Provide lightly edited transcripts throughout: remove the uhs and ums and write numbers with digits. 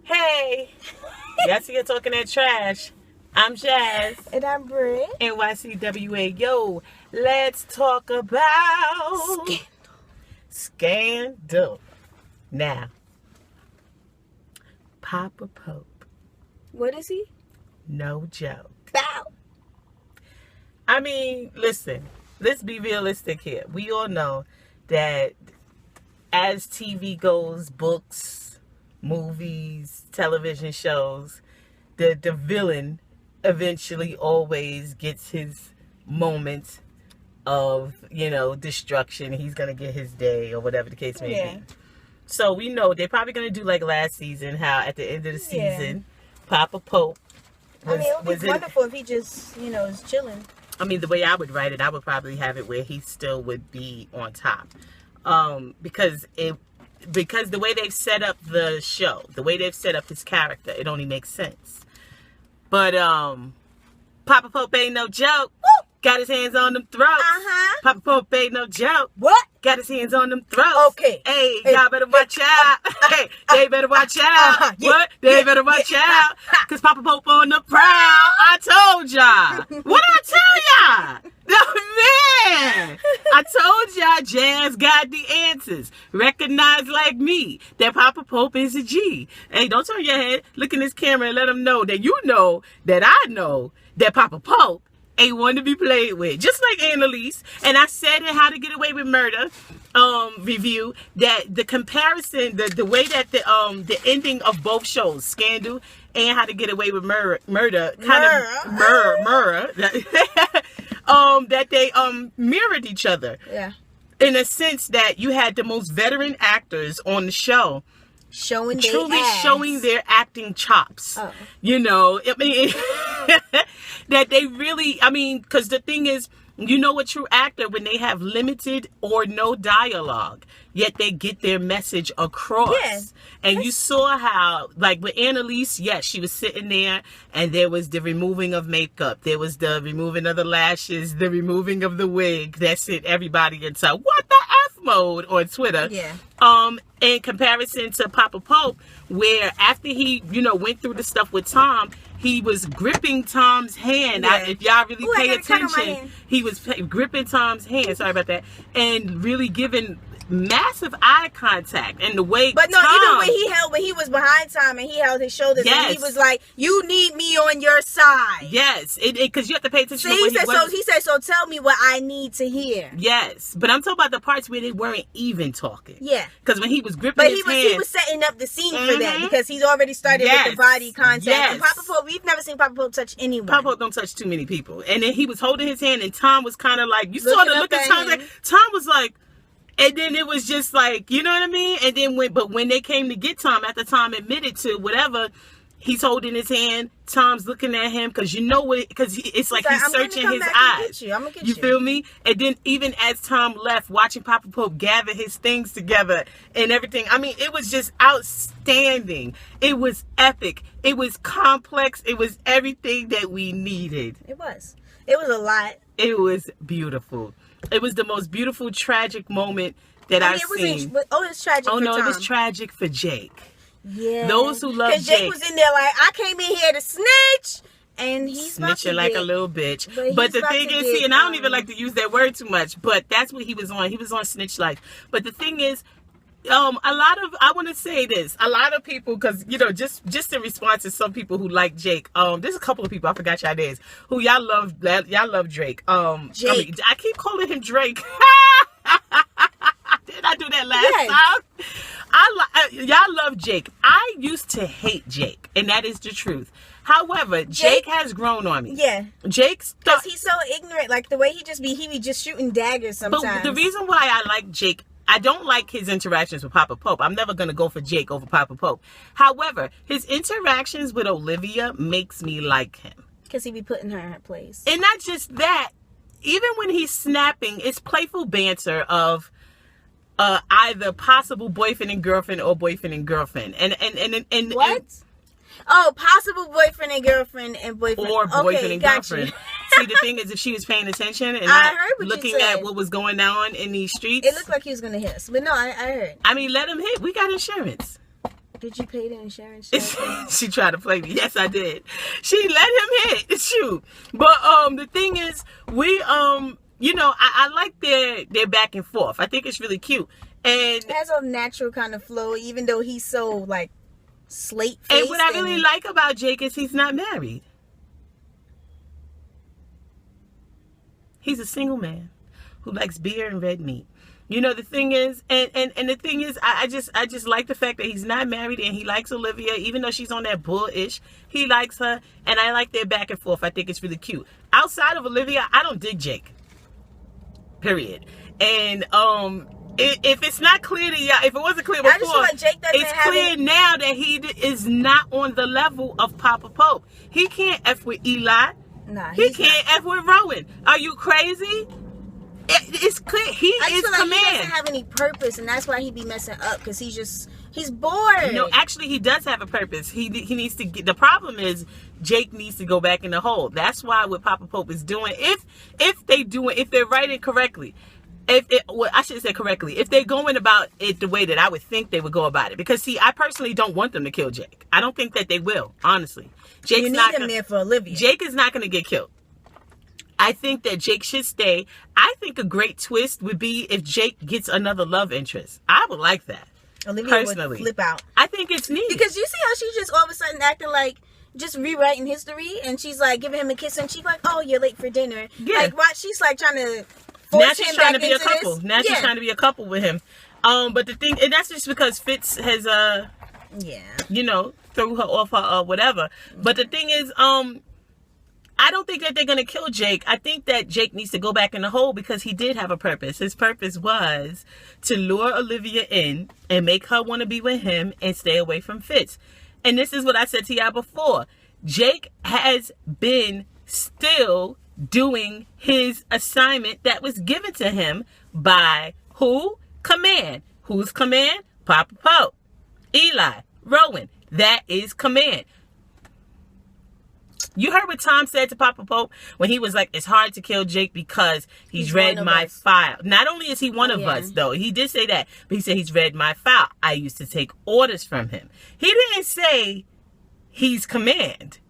Hey, y'all see you talking that trash. I'm Jazz. And I'm Britt. NYCWA. Yo, let's talk about Scandal. Now, Papa Pope. What is he? No joke. Bow. I mean, listen, let's be realistic here. We all know that as TV goes, books, movies, television shows, the villain eventually always gets his moment of, destruction. He's going to get his day or whatever the case may be. So we know they're probably going to do like last season, how at the end of the season, Papa Pope was, it would be wonderful if he just, is chilling. I mean, the way I would write it, I would probably have it where he still would be on top. Because the way they've set up the show, the way they've set up his character, it only makes sense. But Papa Pope ain't no joke. Woo! Got his hands on them throats. Papa Pope ain't no joke. What? Got his hands on them throats. Okay. Hey, y'all better watch out. Hey, they better watch out. What? They better watch out. Because Papa Pope on the prowl. I told y'all. What I tell y'all? Man, I told y'all Jazz got the answers. Recognize like me that Papa Pope is a G. Hey, don't turn your head. Look in this camera and let them know that you know that I know that Papa Pope ain't one to be played with. Just like Annalise. And I said in How to Get Away with Murder review that the comparison, the way that the ending of both shows, Scandal and How to Get Away with Murder, that they mirrored each other. Yeah. In a sense that you had the most veteran actors on the show showing their acting chops. Oh. I mean, that they really, because the thing is, a true actor when they have limited or no dialogue, yet they get their message across. Yeah. And you saw how, like with Annalise, yes, she was sitting there and there was the removing of makeup. There was the removing of the lashes, the removing of the wig that sent everybody into what the F mode on Twitter. Yeah. In comparison to Papa Pope, where after he, went through the stuff with Tom, he was gripping Tom's hand. Yeah. If y'all really pay attention, he was gripping Tom's hand. Sorry about that. And really giving massive eye contact. And the way But no, even when he was behind Tom and he held his shoulders, and he was like, you need me on your side. Yes. Because you have to pay attention to he said, so tell me what I need to hear. Yes. But I'm talking about the parts where they weren't even talking. Yeah. Because when he was gripping his hand. He was setting up the scene for that, because he's already started with the body contact. Yes. And Papa Pope, we've never seen Papa Pope touch anyone. Papa Pope don't touch too many people. And then he was holding his hand and Tom was kind of like, you saw the look at Tom. Tom was like, and then it was just like, you know what I mean? And then when they came to get Tom, after Tom admitted to whatever, he's holding his hand, Tom's looking at him, because because it's like he's searching his eyes. I'm gonna get you feel me? And then even as Tom left, watching Papa Pope gather his things together and everything, it was just outstanding. It was epic. It was complex. It was everything that we needed. It was a lot. It was beautiful. It was the most beautiful, tragic moment that I've seen. It's tragic for Tom. Oh, no, it was tragic for Jake. Yeah. Those who love Jake. Because Jake was in there like, I came in here to snitch. And he's snitching like a little bitch. But the thing is, and I don't even like to use that word too much, but that's what he was on. He was on snitch life. But the thing is, I want to say this, a lot of people, because just in response to some people who like Jake, there's a couple of people, I forgot y'all names, who y'all love Drake. Jake. I keep calling him Drake. Did I do that last time? Y'all love Jake. I used to hate Jake, and that is the truth. However, Jake has grown on me. Yeah. Because he's so ignorant, like the way he be just shooting daggers sometimes. But the reason why I like Jake, I don't like his interactions with Papa Pope. I'm never going to go for Jake over Papa Pope. However, his interactions with Olivia makes me like him. Because he be putting her in her place. And not just that, even when he's snapping, it's playful banter of either possible boyfriend and girlfriend or boyfriend and girlfriend. And what? Oh, possible boyfriend and girlfriend and boyfriend. Or boyfriend and girlfriend. See, the thing is, if she was paying attention and not looking at what was going on in these streets. It looked like he was going to hit us. But no, I heard. Let him hit. We got insurance. Did you pay the insurance? She tried to play me. Yes, I did. She let him hit. Shoot. But the thing is, we you know, I like their back and forth. I think it's really cute. And it has a natural kind of flow, even though he's so like slate faced. And what I really like about Jake is he's not married. He's a single man who likes beer and red meat. You know, the thing is, and the thing is, I just like the fact that he's not married and he likes Olivia, even though she's on that bullish. He likes her, and I like their back and forth. I think it's really cute. Outside of Olivia, I don't dig Jake. Period. And if it's not clear to y'all, if it wasn't clear before, I just feel like Jake doesn't it's clear now that he is not on the level of Papa Pope. He can't F with Eli. Nah, he can't F with Rowan. Are you crazy? It's clear. I just feel like command. he doesn't have any purpose, and that's why he be messing up, because he's bored. No, actually, he does have a purpose. He needs to get. The problem is Jake needs to go back in the hole. That's why what Papa Pope is doing. If they're writing correctly, I shouldn't say correctly. If they're going about it the way that I would think they would go about it, because see, I personally don't want them to kill Jake. I don't think that they will. Honestly, you need him there for Olivia. Jake is not going to get killed. I think that Jake should stay. I think a great twist would be if Jake gets another love interest. I would like that. Olivia personally would flip out. I think it's neat. Because you see how she's just all of a sudden acting like just rewriting history, and she's like giving him a kiss, and she's like, "Oh, you're late for dinner." Yeah. Like, why? She's like trying to force now she's him trying back to be a into couple. this. Now she's trying to be a couple with him. But the thing, and that's just because Fitz has you know, threw her off her whatever. But the thing is, I don't think that they're going to kill Jake. I think that Jake needs to go back in the hole because he did have a purpose. His purpose was to lure Olivia in and make her want to be with him and stay away from Fitz. And this is what I said to y'all before. Jake has been still doing his assignment that was given to him by who? Command. Who's command? Papa Pope. Eli. Rowan. That is command. You heard what Tom said to Papa Pope when he was like, it's hard to kill Jake because he's read my file. Not only is he one of us, though. He did say that. But he said he's read my file. I used to take orders from him. He didn't say he's command.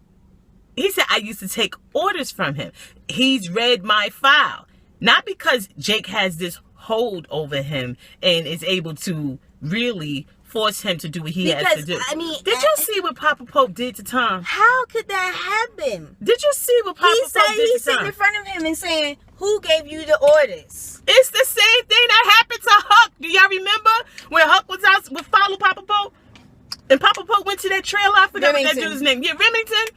He said I used to take orders from him. He's read my file. Not because Jake has this hold over him and is able to really force him to do what he has to do. I mean, did you see what Papa Pope did to Tom? How could that happen? Did you see what Papa Pope did to Tom? He's sitting in front of him and saying, "Who gave you the orders?" It's the same thing that happened to Huck. Do y'all remember when Huck was out with follow Papa Pope? And Papa Pope went to that trail. I forgot what that dude's name. Yeah, Remington.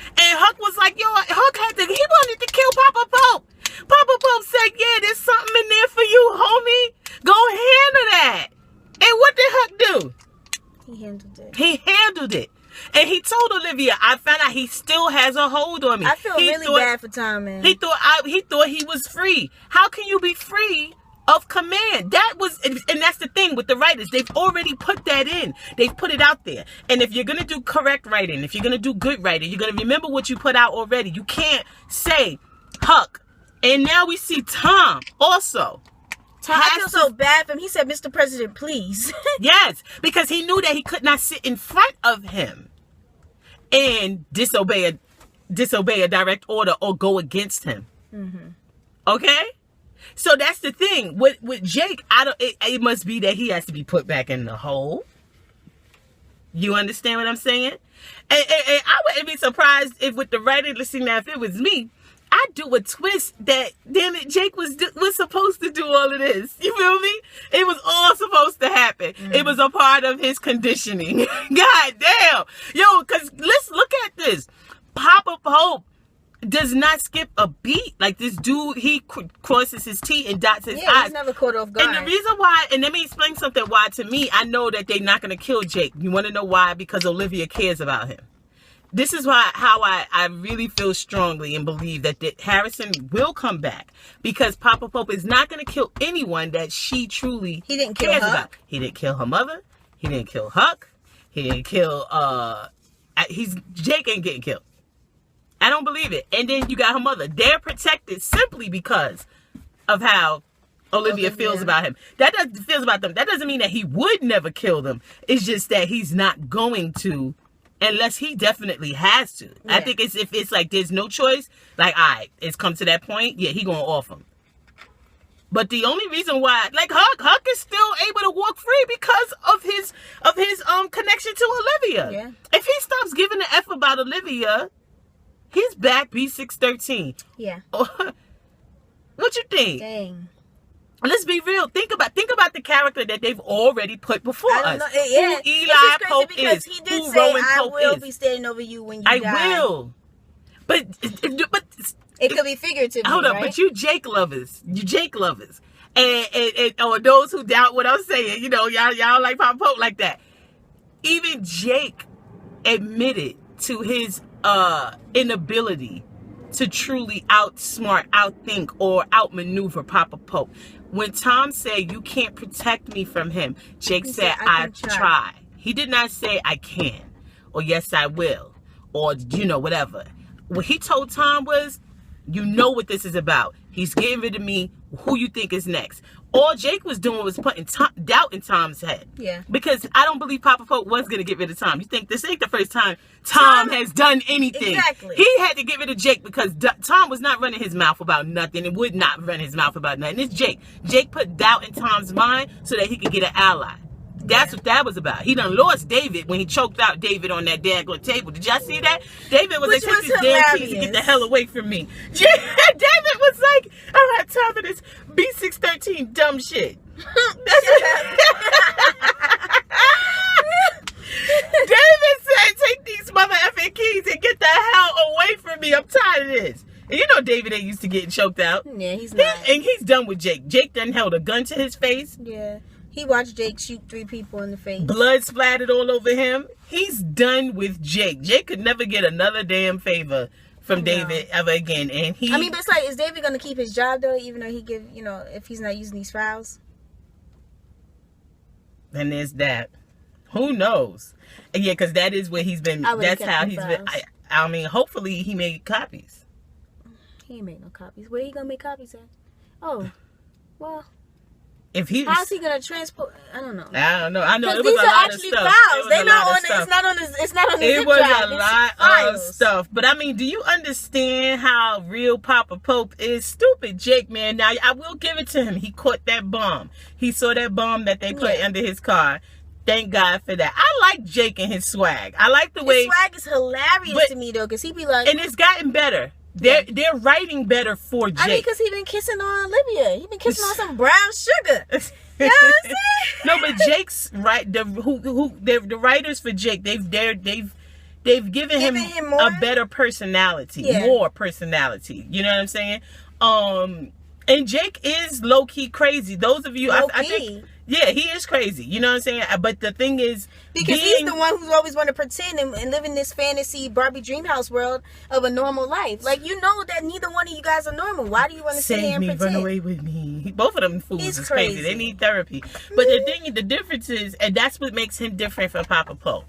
And Huck was like, he wanted to kill Papa Pope. Papa Pope said, yeah, there's something in there for you, homie. Go handle that. And what did Huck do? He handled it. He handled it. And he told Olivia, I found out he still has a hold on me. I feel really bad for Tom, man. He thought he was free. How can you be free of command? That was, and that's the thing with the writers. They've already put that in. They've put it out there. And if you're going to do correct writing, if you're going to do good writing, you're going to remember what you put out already. You can't say Huck. And now we see Tom also. I feel so bad for him. He said, "Mr. President, please." Yes, because he knew that he could not sit in front of him and disobey a direct order or go against him. Mm-hmm. Okay? So that's the thing. With Jake, it must be that he has to be put back in the hole. You understand what I'm saying? And I wouldn't be surprised if with the writing, listening, now if it was me, I'd do a twist that, damn it, Jake was supposed to do all of this. You feel me? It was all supposed to happen. Mm. It was a part of his conditioning. God damn. Yo, because let's look at this. Papa Pope does not skip a beat. Like this dude, he crosses his T and dots his I's. He's never caught off guard. And the reason why, and let me explain something why to me, I know that they're not going to kill Jake. You want to know why? Because Olivia cares about him. This is how I really feel strongly and believe that Harrison will come back, because Papa Pope is not going to kill anyone that she truly cares about. He didn't kill her mother. He didn't kill Huck. He didn't kill, Jake ain't getting killed. I don't believe it. And then you got her mother. They're protected simply because of how Olivia feels about him. That doesn't mean that he would never kill them. It's just that he's not going to unless he definitely has to. Yeah. I think if it's like there's no choice, like, all right, it's come to that point, yeah, he gonna off him. But the only reason why, like, Huck is still able to walk free because of his connection to Olivia. Yeah. If he stops giving a F about Olivia, he's back B613. Yeah. What you think? Dang. Let's be real. Think about the character that they've already put before us. Yeah. Who Eli Pope is. He did who say, Rowan I Pope will is. be standing over you when you I die. will. But it could be figurative. Hold up, right? but you Jake lovers. And or those who doubt what I'm saying, you know, y'all like Papa Pope like that. Even Jake admitted to his inability to truly outsmart, outthink, or outmaneuver Papa Pope. When Tom said, you can't protect me from him, Jake said, I try. He did not say, I can, or yes, I will, or, you know, whatever. What he told Tom was, you know what this is about. He's getting rid of me. Who you think is next? All Jake was doing was putting doubt in Tom's head. Yeah. Because I don't believe Papa Pope was going to get rid of Tom. You think this ain't the first time Tom has done anything. Exactly. He had to get rid of Jake because Tom was not running his mouth about nothing and would not run his mouth about nothing. It's Jake. Jake put doubt in Tom's mind so that he could get an ally. That's what that was about. He done lost David when he choked out David on that daggone table. Did y'all see that? David was like, take this damn keys and get the hell away from me. David was like, I don't have time for this B613 dumb shit. David said, take these mother effing keys and get the hell away from me. I'm tired of this. And you know David ain't used to getting choked out. Yeah, he's not. And he's done with Jake. Jake done held a gun to his face. Yeah. He watched Jake shoot 3 people in the face. Blood splattered all over him. He's done with Jake. Jake could never get another damn favor from David ever again. And I mean, but it's like, is David going to keep his job, though, even though he give, you know, if he's not using these files? And there's that. Who knows? And yeah, because that is where he's been. That's how he's been. I mean, hopefully he made copies. He ain't made no copies. Where he going to make copies at? Oh, well. If he how's he gonna transport? I don't know. I know. It was these a are lot actually of stuff. files. They not on. It's not on this. It's not on the zip drive. It was a lot of stuff. But I mean, do you understand how real Papa Pope is? Stupid Jake, man. Now I will give it to him. He caught that bomb. He saw that bomb that they put under his car. Thank God for that. I like Jake and his swag. I like the way his swag is hilarious to me though, because he be like, and it's gotten better. They're writing better for Jake. I mean, because he been kissing on Olivia. He been kissing on some brown sugar. You know what I'm saying? No, but Jake's right. The writers for Jake, they've given him a better personality, more personality. You know what I'm saying? And Jake is low key crazy. Those of you, I think, yeah, he is crazy. You know what I'm saying? But the thing is, because he's the one who's always want to pretend and live in this fantasy Barbie dream house world of a normal life. Like, you know that neither one of you guys are normal. Why do you want to sit here and pretend? Run away with me. Both of them fools is crazy. They need therapy. But the difference is, and that's what makes him different from Papa Pope.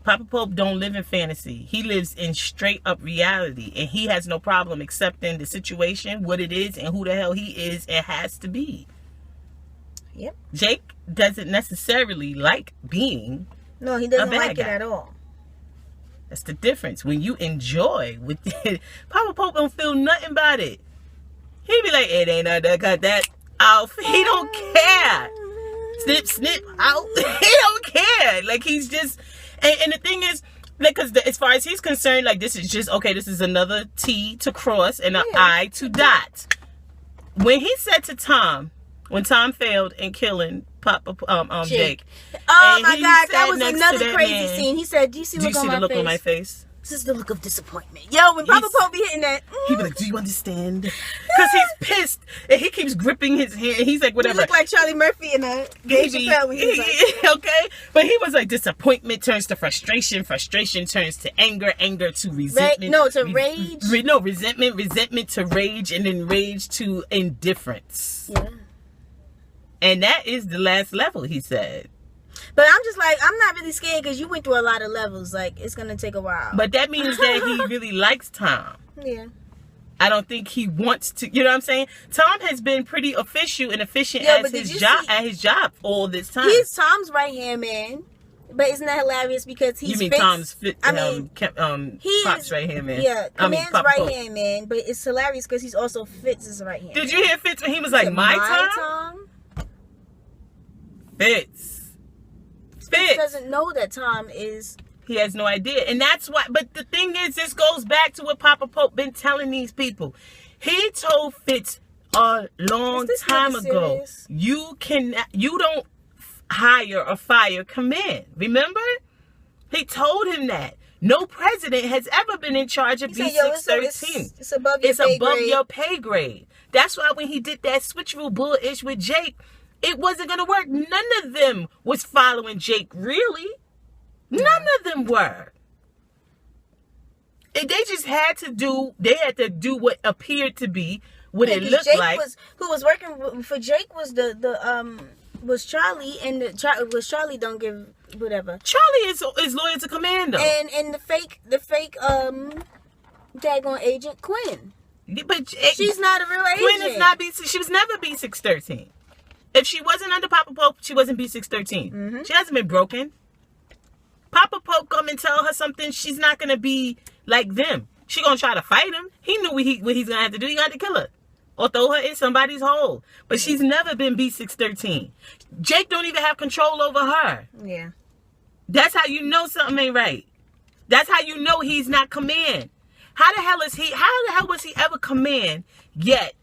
Papa Pope don't live in fantasy. He lives in straight up reality, and he has no problem accepting the situation, what it is, and who the hell he is and has to be. Yep. Jake doesn't necessarily like being No, he doesn't like it at all. That's the difference. When you enjoy with it, Papa Pope don't feel nothing about it. He be like, it ain't nothing that got that out. He don't care. Snip, snip, out. He don't care. Like, he's just... And the thing is, like, because as far as he's concerned, like, this is just, okay, this is another T to cross and an I to dot. When he said to Tom, when Tom failed in killing Jake. Oh my God, that was another crazy scene. He said, do you see the look on my face? This is the look of disappointment. Yo, when Papa Pope be hitting that, he be like, do you understand? Because he's pissed. And he keeps gripping his hand. He's like, whatever. He look like Charlie Murphy in a Dave Chappelle when he was like, okay? But he was like, disappointment turns to frustration. Frustration turns to anger. Anger to resentment. To rage. Resentment to rage. And then rage to indifference. Yeah. And that is the last level, he said. But I'm just like, I'm not really scared because you went through a lot of levels. Like, it's going to take a while. But that means that he really likes Tom. Yeah. I don't think he wants to, you know what I'm saying? Tom has been pretty official and efficient at his job all this time. He's Tom's right-hand man. But isn't that hilarious because he's Tom's Pop's right-hand man? Yeah, Command's right-hand man, but it's hilarious because he's also Fitz's right-hand man. Did you hear Fitz when he was like, my Tom? Fitz doesn't know that Tom is... He has no idea. And that's why... But the thing is, this goes back to what Papa Pope been telling these people. He told Fitz a long time ago, you don't hire or fire command. Remember? He told him that. No president has ever been in charge of B613. It's above your pay grade. That's why when he did that switcheroo bull-ish with Jake, it wasn't going to work. None of them was following Jake, really. None of them were. And they just had to do what appeared to be what it looked Jake like. Who was working for Jake was was Charlie, and Charlie don't give whatever. Charlie is loyal to Commando. And the fake daggone agent Quinn. But she's not a real agent. Quinn is not she was never B613. If she wasn't under Papa Pope, she wasn't B613. Mm-hmm. She hasn't been broken. Papa Pope come and tell her something, she's not gonna be like them. She gonna try to fight him. He knew what he's gonna have to do. He got to kill her or throw her in somebody's hole. But she's never been B613. Jake don't even have control over her. Yeah. That's how you know something ain't right. That's how you know he's not command. How the hell was he ever command, yet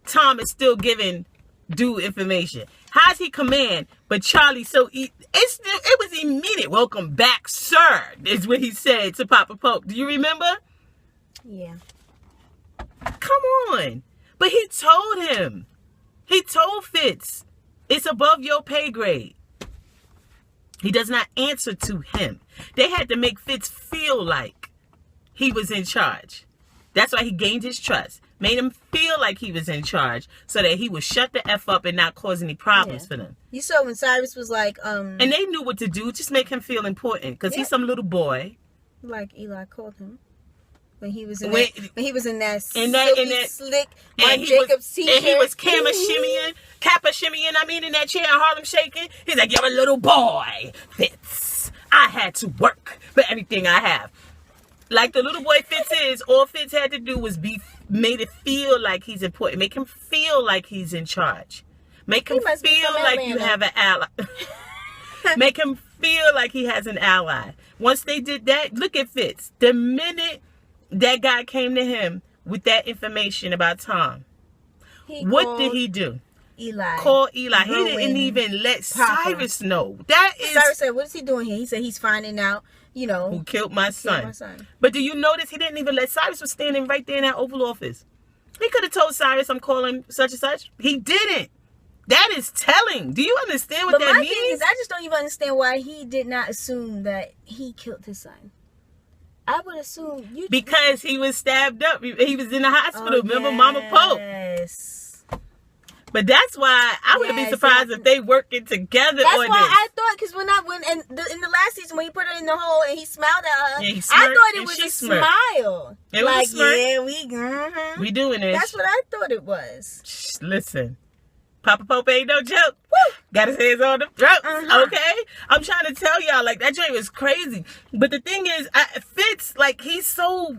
Tom is still giving due information? How's he command, but Charlie it was immediate. Welcome back, sir, is what he said to Papa Pope. Do you remember? Yeah. Come on. But he told him. He told Fitz, it's above your pay grade. He does not answer to him. They had to make Fitz feel like he was in charge. That's why he gained his trust. Made him feel like he was in charge so that he would shut the F up and not cause any problems for them. You saw when Cyrus was like... And they knew what to do. Just make him feel important. Because he's some little boy. Like Eli called him. When he was in that slick Marc Jacobs t-shirt. And he was Kappa shimmying, in that chair in Harlem shaking. He's like, you're a little boy, Fitz. I had to work for everything I have. Like the little boy Fitz is, all Fitz had to do was made it feel like he's important. Make him feel like he's in charge. Make him feel like you have an ally. Make him feel like he has an ally. Once they did that, look at Fitz. The minute that guy came to him with that information about Tom, what did he do? Eli. Call Eli. He didn't even let Cyrus know. Cyrus said, what is he doing here? He said he's finding out, who killed my son. But do you notice he didn't even let Cyrus was standing right there in that Oval Office? He could have told Cyrus, I'm calling such and such. He didn't. That is telling. Do you understand what that means? Thing is, I just don't even understand why he did not assume that he killed his son. I would assume because he was stabbed up. He was in the hospital. Remember Mama Pope? Yes. But that's why I wouldn't be surprised if they working together. That's why I thought, because in the last season when he put her in the hole and he smiled at her, I thought it was a smile. It was a smirk. Yeah, we doing this. That's what I thought it was. Listen. Papa Pope ain't no joke. Woo! Got his hands on the throat. Okay? I'm trying to tell y'all, like, that joint was crazy. But the thing is, Fitz, like, he's so...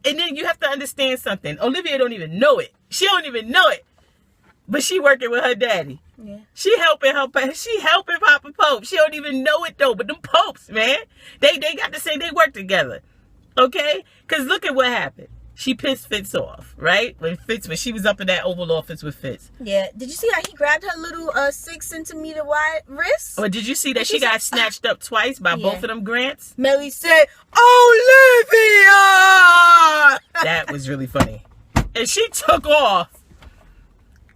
And then you have to understand something. Olivia don't even know it. She don't even know it. But she working with her daddy. Yeah. She helping Papa Pope. She don't even know it, though. But them popes, man, they got to say they work together. Okay? Because look at what happened. She pissed Fitz off, right? When she was up in that Oval Office with Fitz. Yeah. Did you see how he grabbed her little 6 centimeter wide wrist? Or did you see that she got snatched up twice by both of them grants? Melly said, Olivia! That was really funny. And she took off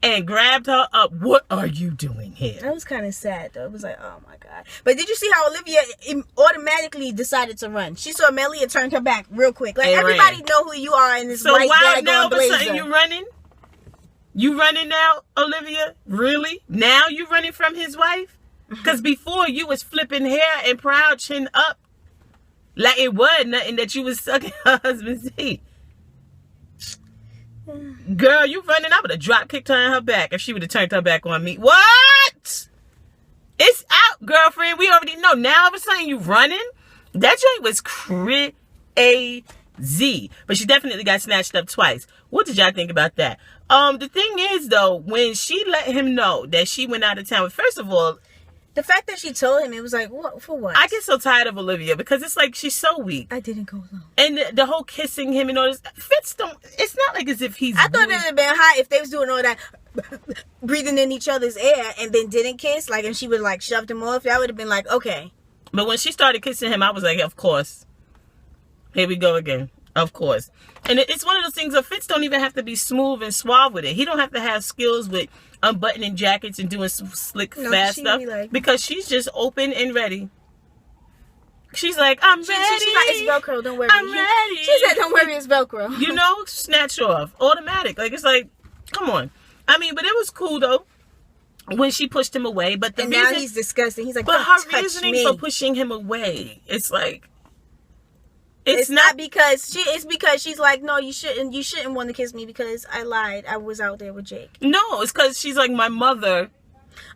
and grabbed her up. What are you doing here? That was kind of sad, though. It was like, oh my God. But did you see how Olivia automatically decided to run? She saw Melly and turned her back real quick. Like, everybody know who you are in this white blazer. So now all of a sudden you running? You running now, Olivia? Really? Now you running from his wife? Because before you was flipping hair and proud chin up. Like it was nothing that you was sucking her husband's teeth. Girl, you running. I would have drop kicked her in her back if she would have turned her back on me. What? It's out, girlfriend. We already know. Now all of a sudden you running? That joint was crazy. But she definitely got snatched up twice. What did y'all think about that? The thing is, though, when she let him know that she went out of town, first of all, the fact that she told him, it was like, what for what? I get so tired of Olivia because it's like she's so weak. I didn't go alone. And the whole kissing him and all this. Fitz don't. It's not like as if he's. I thought it would have been hot if they was doing all that, breathing in each other's air and then didn't kiss. Like, and she would like shoved him off. That would have been like, okay. But when she started kissing him, I was like, of course. Here we go again. Of course. And it's one of those things. Fitz don't even have to be smooth and suave with it. He don't have to have skills with unbuttoning jackets and doing slick, fast stuff. Like, because she's just open and ready. She's like, I'm ready. She's like, it's Velcro, don't worry. I'm ready. She said, don't worry, it's Velcro. You know, snatch off. Automatic. Like, it's like, come on. I mean, but it was cool, though, when she pushed him away. But the reason, now he's disgusting. He's like, but her reasoning for pushing him away, it's like, it's not because it's because she's like, no, you shouldn't want to kiss me because I lied. I was out there with Jake. No, it's because she's like, my mother.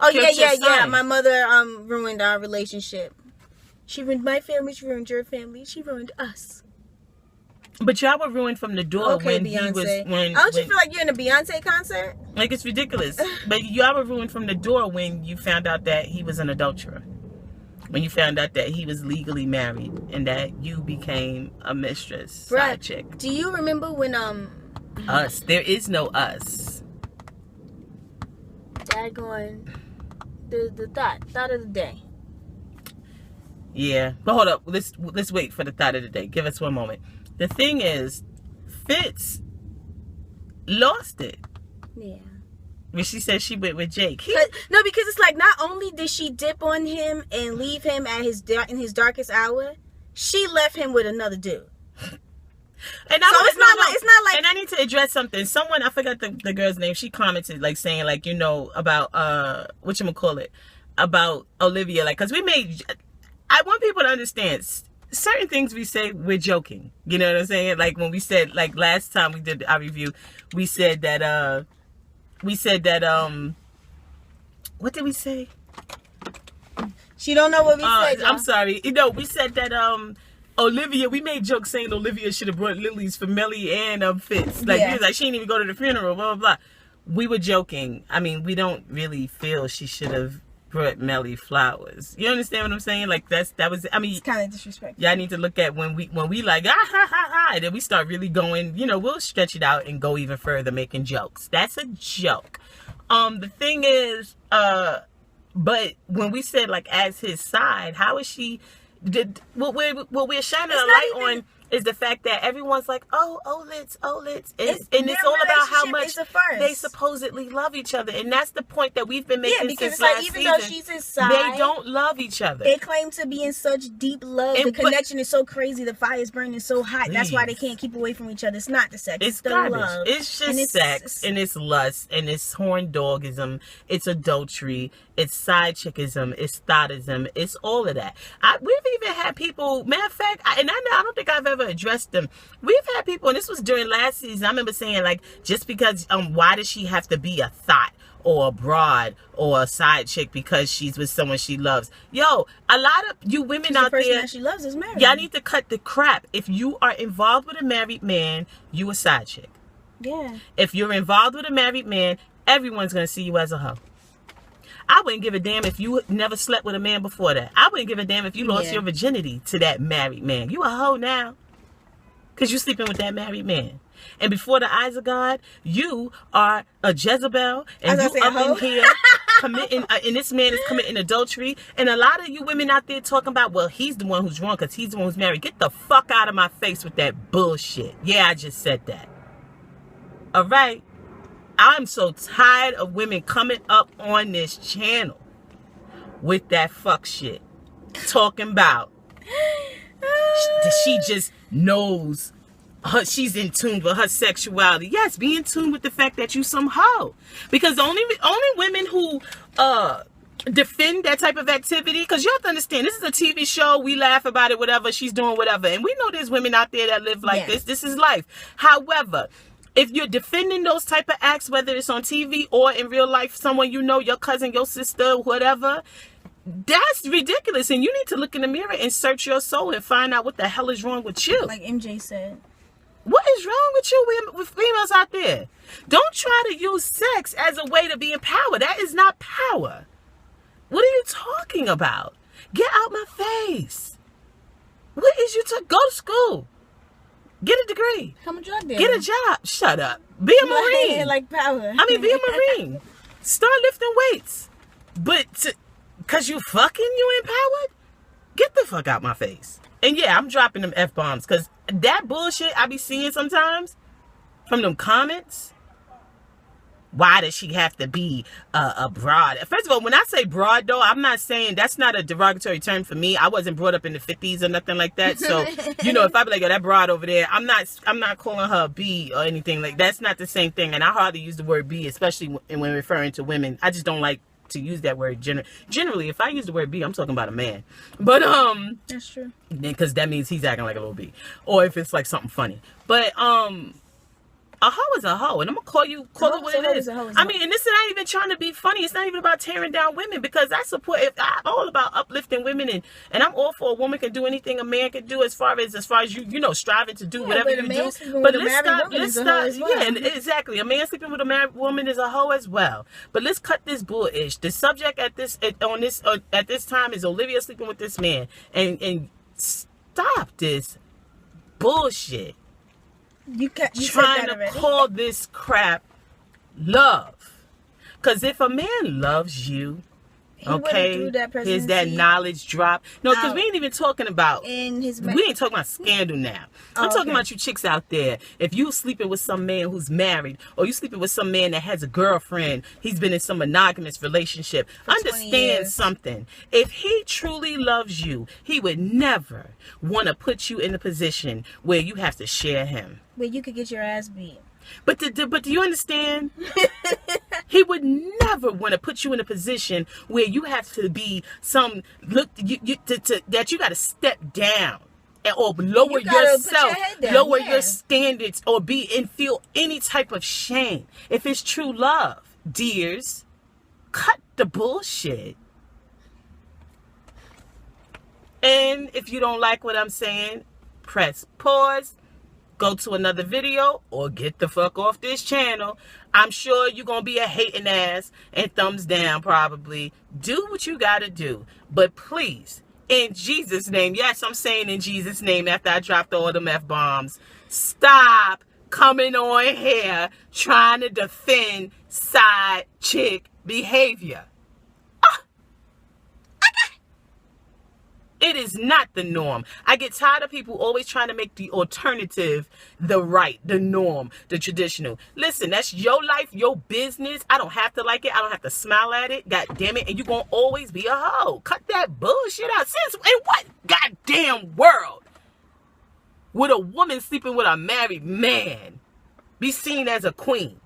Oh yeah. My mother ruined our relationship. She ruined my family. She ruined your family. She ruined us. But y'all were ruined from the door when Beyonce. He was. When don't you feel like you're in a Beyonce concert? Like, it's ridiculous. But y'all were ruined from the door when you found out that he was an adulterer. When you found out that he was legally married and that you became a mistress, side chick. Do you remember when us? There is no us. Daggone the thought of the day. Yeah, but hold up. Let's wait for the thought of the day. Give us one moment. The thing is, Fitz lost it. Yeah. When she said she went with Jake. No, because it's like, not only did she dip on him and leave him at in his darkest hour, she left him with another dude. And it's not like. And I need to address something. Someone, I forgot the girl's name. She commented like saying like, you know, about whatchamacallit, about Olivia, like, because I want people to understand certain things we say, we're joking. You know what I'm saying? Like when we said, like last time we did our review, we said that what did we say? She don't know what we said. I'm sorry. You know, we said that Olivia, we made jokes saying Olivia should have brought lilies for Melly and Fitz. Like, we was like, she didn't even go to the funeral, blah, blah, blah. We were joking. I mean, we don't really feel she should have brought Melly flowers. You understand what I'm saying? Like, that was, I mean, it's kind of disrespectful. Y'all need to look at when we like, ha, ha, ha, and then we start really going, you know, we'll stretch it out and go even further making jokes. That's a joke. The thing is, but when we said, like, as his side, how is she, what we're shining a light on is the fact that everyone's like, oh, Olitz. And it's all about how much they supposedly love each other. And that's the point that we've been making since last season. Even though she's his side, they don't love each other. They claim to be in such deep love. The connection is so crazy. The fire is burning so hot. That's why they can't keep away from each other. It's not the sex. It's the garbage. love. It's just sex, and it's lust, and it's horn dogism. It's adultery. It's side chickism. It's thotism. It's all of that. We've even had people, matter of fact, I don't think I've ever addressed them. We've had people, and this was during last season, I remember saying, like, just because, why does she have to be a thot or a broad or a side chick because she's with someone she loves? Yo, a lot of you women out there, the person that she loves is married. Y'all need to cut the crap. If you are involved with a married man, you a side chick. Yeah. If you're involved with a married man, everyone's going to see you as a hoe. I wouldn't give a damn if you never slept with a man before that. I wouldn't give a damn if you lost your virginity to that married man. You a hoe now. Because you sleeping with that married man. And before the eyes of God, you are a Jezebel. And you up in here committing, and this man is committing adultery. And a lot of you women out there talking about, well, he's the one who's wrong because he's the one who's married. Get the fuck out of my face with that bullshit. Yeah, I just said that. All right. I'm so tired of women coming up on this channel with that fuck shit. Talking about she just knows she's in tune with her sexuality. Yes, be in tune with the fact that you some hoe. Because the only women who defend that type of activity, because you have to understand, this is a TV show, we laugh about it, whatever, she's doing whatever. And we know there's women out there that live like this. This is life. However, If you're defending those type of acts, whether it's on TV or in real life, someone you know, your cousin, your sister, whatever, that's ridiculous. And you need to look in the mirror and search your soul and find out what the hell is wrong with you. Like MJ said. What is wrong with you with females out there? Don't try to use sex as a way to be in power. That is not power. What are you talking about? Get out my face. What is you to go to school? Get a degree. Come on, job there. Get a job. Shut up. Be a Marine. Like power. I mean, be a Marine. Start lifting weights. But because you fucking, you empowered? Get the fuck out my face. And yeah, I'm dropping them F-bombs because that bullshit I be seeing sometimes from them comments. Why does she have to be a broad? First of all, when I say broad, though, I'm not saying that's not a derogatory term for me. I wasn't brought up in the 50s or nothing like that. So, you know, if I be like, oh, that broad over there, I'm not calling her a B or anything like that's not the same thing. And I hardly use the word B, especially when referring to women. I just don't like to use that word generally. If I use the word B, I'm talking about a man. But that's true. Because that means he's acting like a little B, or if it's like something funny. But a hoe is a hoe, and I'm gonna call it what it is. I mean, and this is not even trying to be funny. It's not even about tearing down women, because I support. I'm all about uplifting women, and I'm all for a woman can do anything a man can do as far as you know, striving to do whatever you do. But let's stop. Yeah, and exactly. A man sleeping with a married woman is a hoe as well. But let's cut this bullish. The subject at this time is Olivia sleeping with this man, and stop this bullshit. You trying to call this crap love. Because if a man loves you, okay, here's that knowledge drop. No, because we ain't even talking about, we ain't talking about scandal now. I'm talking about you chicks out there. If you sleeping with some man who's married, or you sleeping with some man that has a girlfriend, he's been in some monogamous relationship, understand something. If he truly loves you, he would never want to put you in a position where you have to share him. Where you could get your ass beat. But do you understand? He would never want to put you in a position where you have to be that you got to step down or lower yourself, lower your standards, or feel any type of shame. If it's true love, dears, cut the bullshit. And if you don't like what I'm saying, press pause. Go to another video or get the fuck off this channel. I'm sure you're going to be a hating ass and thumbs down probably. Do what you got to do. But please, in Jesus' name, yes, I'm saying in Jesus' name after I dropped all them F-bombs, stop coming on here trying to defend side chick behavior. It is not the norm. I get tired of people always trying to make the alternative the right, the norm, the traditional. Listen, that's your life, your business. I don't have to like it. I don't have to smile at it. God damn it. And you're going to always be a hoe. Cut that bullshit out. Since in what goddamn world would a woman sleeping with a married man be seen as a queen?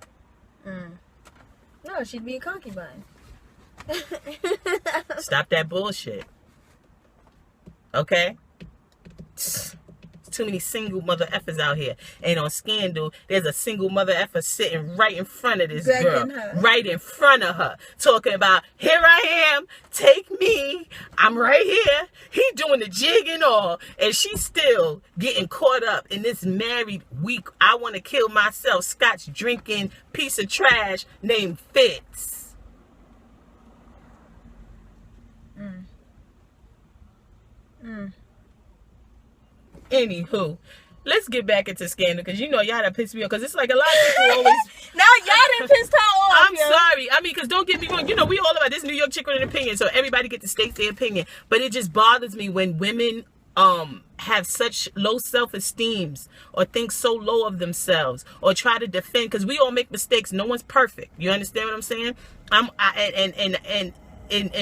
No, she'd be a concubine. Stop that bullshit. Okay? Too many single mother effers out here. And on Scandal, there's a single mother effer sitting right in front of this girl. Right in front of her. Talking about, here I am, take me, I'm right here. He doing the jig and all. And she's still getting caught up in this married weak, I want to kill myself, scotch drinking piece of trash named Fitz. Anywho, let's get back into Scandal, because you know y'all done pissed me off, because it's like a lot of people always now y'all done pissed her off. I'm sorry. I mean, because don't get me wrong, you know we all about this New York chick with an opinion, so everybody get to state their opinion, but it just bothers me when women have such low self-esteems or think so low of themselves or try to defend, because we all make mistakes. No one's perfect. You understand what I'm saying? And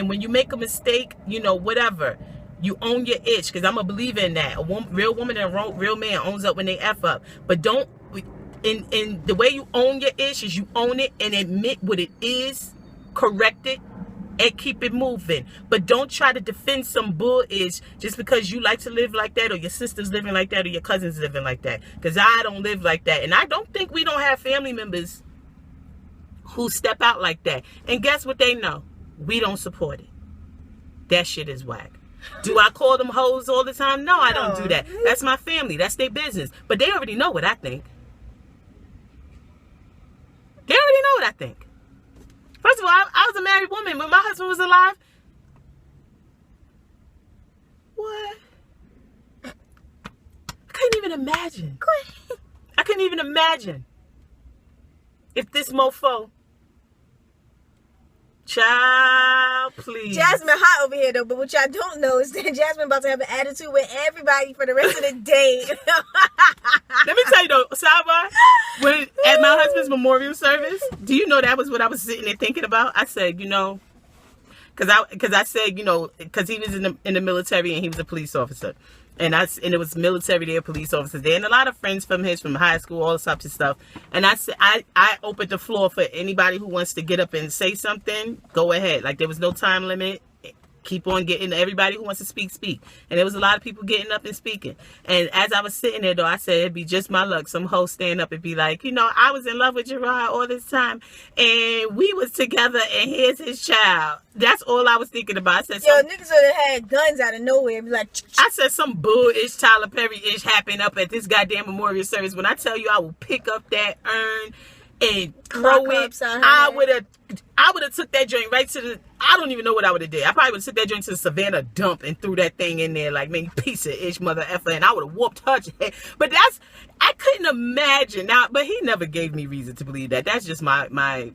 when you make a mistake, you know, whatever, you own your itch, because I'm a believer in that. Real woman and a real man owns up when they F up. But don't, in the way you own your itch is you own it and admit what it is, correct it, and keep it moving. But don't try to defend some bull-ish just because you like to live like that, or your sister's living like that, or your cousin's living like that. Because I don't live like that. And I don't think we don't have family members who step out like that. And guess what they know? We don't support it. That shit is whack. Do I call them hoes all the time? No, I don't do that. That's my family. That's their business. But they already know what I think. They already know what I think. First of all, I was a married woman when my husband was alive. What? I couldn't even imagine. I couldn't even imagine if this mofo. Child, please. Jasmine hot over here though, but what y'all don't know is that Jasmine about to have an attitude with everybody for the rest of the day. Let me tell you though, sidebar, when at my husband's memorial service, do you know that was what I was sitting there thinking about? I said, you know, because I said, you know, because he was in the military and he was a police officer. And it was military there, police officers there, and a lot of friends from high school, all sorts of stuff. And I said, I opened the floor for anybody who wants to get up and say something. Go ahead. Like, there was no time limit. Keep on getting, everybody who wants to speak. And there was a lot of people getting up and speaking. And as I was sitting there, though, I said, it'd be just my luck. Some host stand up and be like, you know, I was in love with Gerard all this time, and we was together, and here's his child. That's all I was thinking about. I said, niggas would have had guns out of nowhere. Be like, I said some bull-ish, Tyler Perry-ish happened up at this goddamn memorial service. When I tell you I will pick up that urn and throw it, I would have took that joint right to the, I don't even know what I would have did. I probably would have took that joint to the Savannah dump and threw that thing in there like, man, piece of ish mother effer, and I would have whooped her head. But I couldn't imagine. Now, but he never gave me reason to believe that. That's just my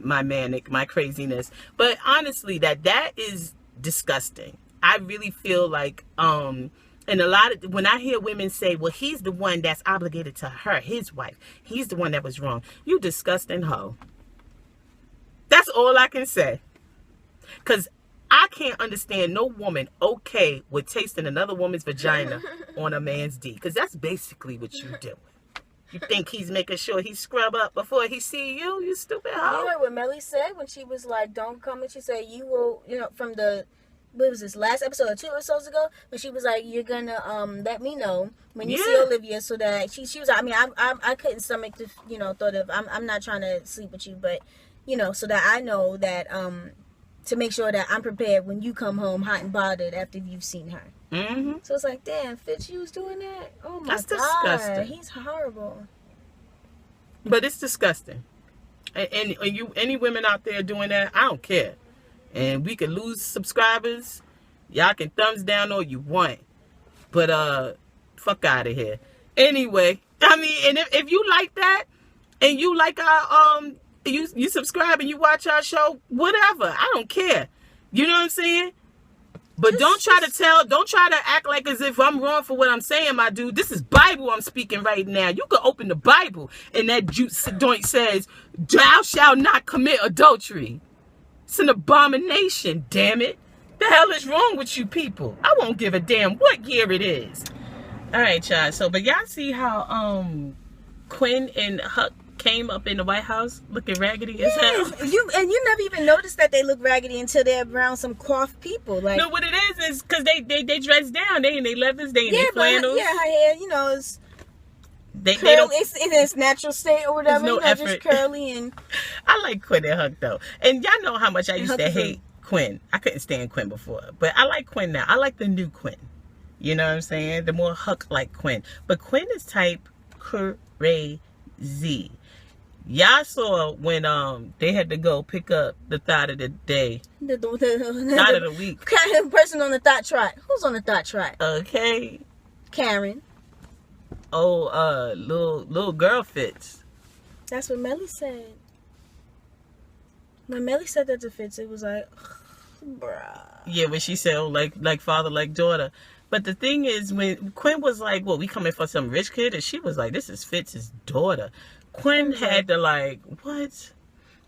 manic, my craziness. But honestly, that is disgusting. I really feel like, and a lot of, when I hear women say, well, he's the one that's obligated to her, his wife. He's the one that was wrong. You disgusting hoe. That's all I can say. Because I can't understand no woman okay with tasting another woman's vagina on a man's D. Because that's basically what you doing. You think he's making sure he scrub up before he see you? You stupid hoe. You heard what Melly said when she was like, don't come, and she said, you will, you know, from the, what was this, last episode or 2 episodes ago, when she was like, you're gonna let me know when you see Olivia, so that she was, I mean, I couldn't stomach the, you know, thought of, I'm not trying to sleep with you, but, you know, so that I know that, to make sure that I'm prepared when you come home hot and bothered after you've seen her. Mm-hmm. So it's like, damn, Fitz, you was doing that? Oh my God. That's disgusting. He's horrible. But it's disgusting. And you, any women out there doing that, I don't care. And we can lose subscribers. Y'all can thumbs down all you want. But fuck out of here. Anyway, I mean, and if you like that, and you like our you subscribe and you watch our show, whatever. I don't care. You know what I'm saying? But don't try to act like as if I'm wrong for what I'm saying, my dude. This is Bible I'm speaking right now. You can open the Bible and that joint says, thou shalt not commit adultery. It's an abomination, damn it. The hell is wrong with you people? I won't give a damn what year it is. All right, y'all. So, but y'all see how Quinn and Huck came up in the White House looking raggedy as hell. You never even noticed that they look raggedy until they're around some coiffed people. Like, no, what it is because they dress down. They in their leathers, they in their flannels. Yeah, her hair, you know, is it's in its natural state or whatever. No effort. Just curly. And I like Quinn and Huck though, and y'all know how much I used to hate Quinn. I couldn't stand Quinn before, but I like Quinn now. I like the new Quinn. You know what I'm saying? The more Huck like Quinn, but Quinn is type crazy. Y'all saw when they had to go pick up the thot of the day, thot of the week. Person on the thot trot. Who's on the thot trot? Okay, Karen. Oh, little girl Fitz. That's what Melly said. When Melly said that to Fitz, it was like, bruh. Yeah, when she said, oh, like father, like daughter. But the thing is, when Quinn was like, well, we coming for some rich kid, and she was like, this is Fitz's daughter. Quinn had to like, what?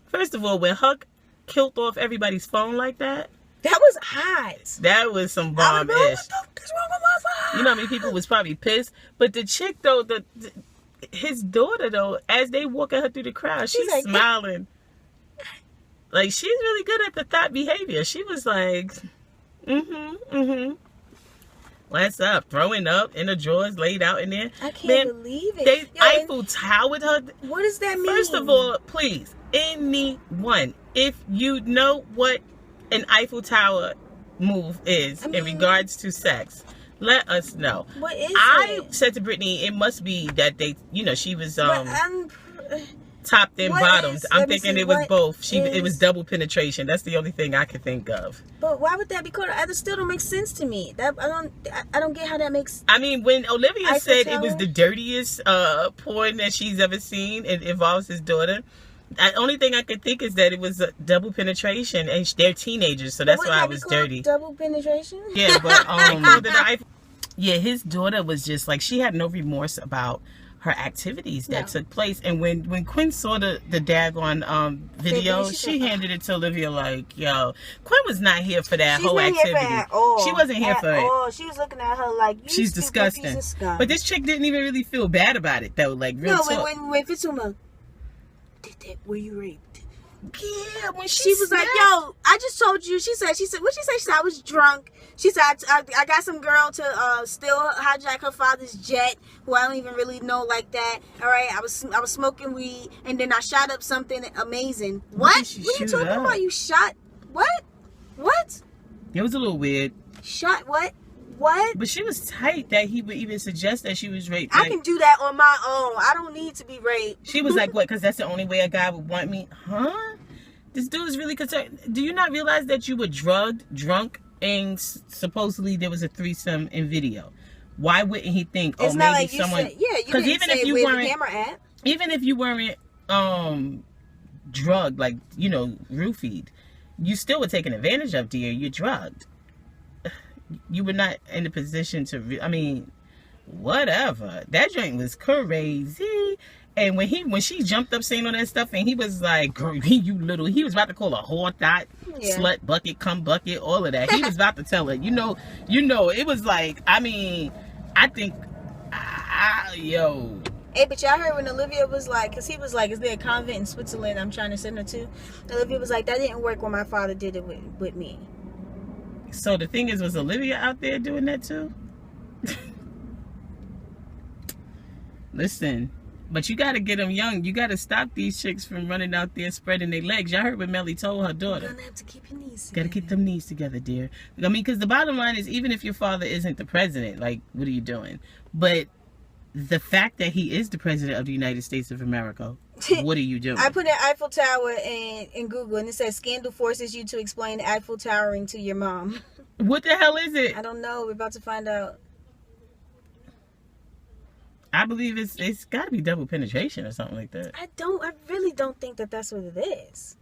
First of all, when Huck killed off everybody's phone like that. That was hot. That was some bomb-ish. What's wrong with my phone? You know how many people was probably pissed? But the chick, though, his daughter, though, as they walking her through the crowd, she's like, smiling. Like, she's really good at the thot behavior. She was like, What's up? Throwing up in the drawers laid out in there. I can't believe it. They Eiffel Towered her. What does that mean? First of all, please, anyone, if you know what an Eiffel Tower move is in regards to sex, let us know. What is I it? said to Brittany, it must be that they, she was topped and bottomed. I'm thinking it was both. It was double penetration. That's the only thing I could think of. But why would that be called? That still don't make sense to me. That I don't get how that makes. I mean, when Olivia said it was the dirtiest porn that she's ever seen, it involves his daughter. The only thing I could think is that it was a double penetration, and they're teenagers, so that's why it was dirty. Double penetration? Yeah, but yeah, his daughter was just like, she had no remorse about her activities that took place. And when Quinn saw the daggone video, she handed it to Olivia like, yo, Quinn was not here for that whole activity. She wasn't here for it. She was looking at her like, she's disgusting. But this chick didn't even really feel bad about it though. Like, real talk. When Fitzuma, were you raped? Yeah, when she was like, yo, I just told you. She said, what she said? She said, I was drunk. She said, I got some girl to still hijack her father's jet, who I don't even really know like that. All right, I was smoking weed, and then I shot up something amazing. What are you talking about? You shot what? It was a little weird. Shot what? What? But she was tight that he would even suggest that she was raped. I can do that on my own. I don't need to be raped. She was like, what? Because that's the only way a guy would want me? Huh? This dude is really concerned. Do you not realize that you were drugged, drunk, and supposedly there was a threesome in video? Why wouldn't he think, it's maybe like someone... Because even if you weren't... Even if you weren't drugged, like, roofied, you still were taken advantage of, dear. You're drugged. You were not in a position to, whatever. That joint was crazy. And when she jumped up saying all that stuff, and he was like, you little, he was about to call her whore, thot, slut, bucket, cum bucket, all of that. He was about to tell her, it was like, I think, yo. Hey, but y'all heard when Olivia was like, because he was like, is there a convent in Switzerland I'm trying to send her to? Olivia was like, that didn't work when my father did it with me. So the thing is, was Olivia out there doing that too? Listen, but you got to get them young. You got to stop these chicks from running out there spreading their legs. Y'all heard what Melly told her daughter. You're going to have to keep your knees together. Got to keep them knees together, dear. Because the bottom line is, even if your father isn't the president, like, what are you doing? But the fact that he is the president of the United States of America, what are you doing? I put an Eiffel Tower in Google, and it says, scandal forces you to explain Eiffel Towering to your mom. What the hell is it? I don't know. We're about to find out. I believe it's got to be double penetration or something like that. I really don't think that that's what it is.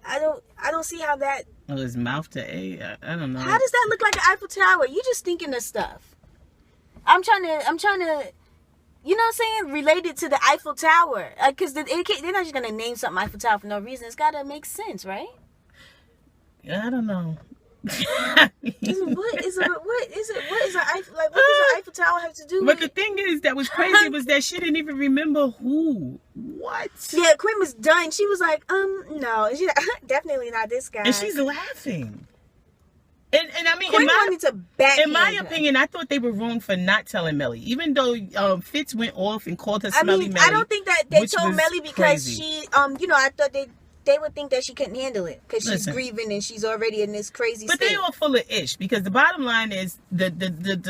I don't see how that... Oh, his mouth to A? I don't know. How does that look like an Eiffel Tower? You just thinking of stuff. I'm trying to, you know what I'm saying, related to the Eiffel Tower. Because they're not just going to name something Eiffel Tower for no reason. It's got to make sense, right? Yeah, I don't know. What does an Eiffel Tower have to do with But the thing is, that was crazy was that she didn't even remember what. Yeah, Quinn was done. She was like, no, she's definitely not this guy. And she's laughing. And I mean, in my opinion, I thought they were wrong for not telling Melly, even though Fitz went off and called her Smelly Melly. I don't think that they told Melly because she, I thought they would think that she couldn't handle it because she's grieving and she's already in this crazy state. But they all full of ish, because the bottom line is the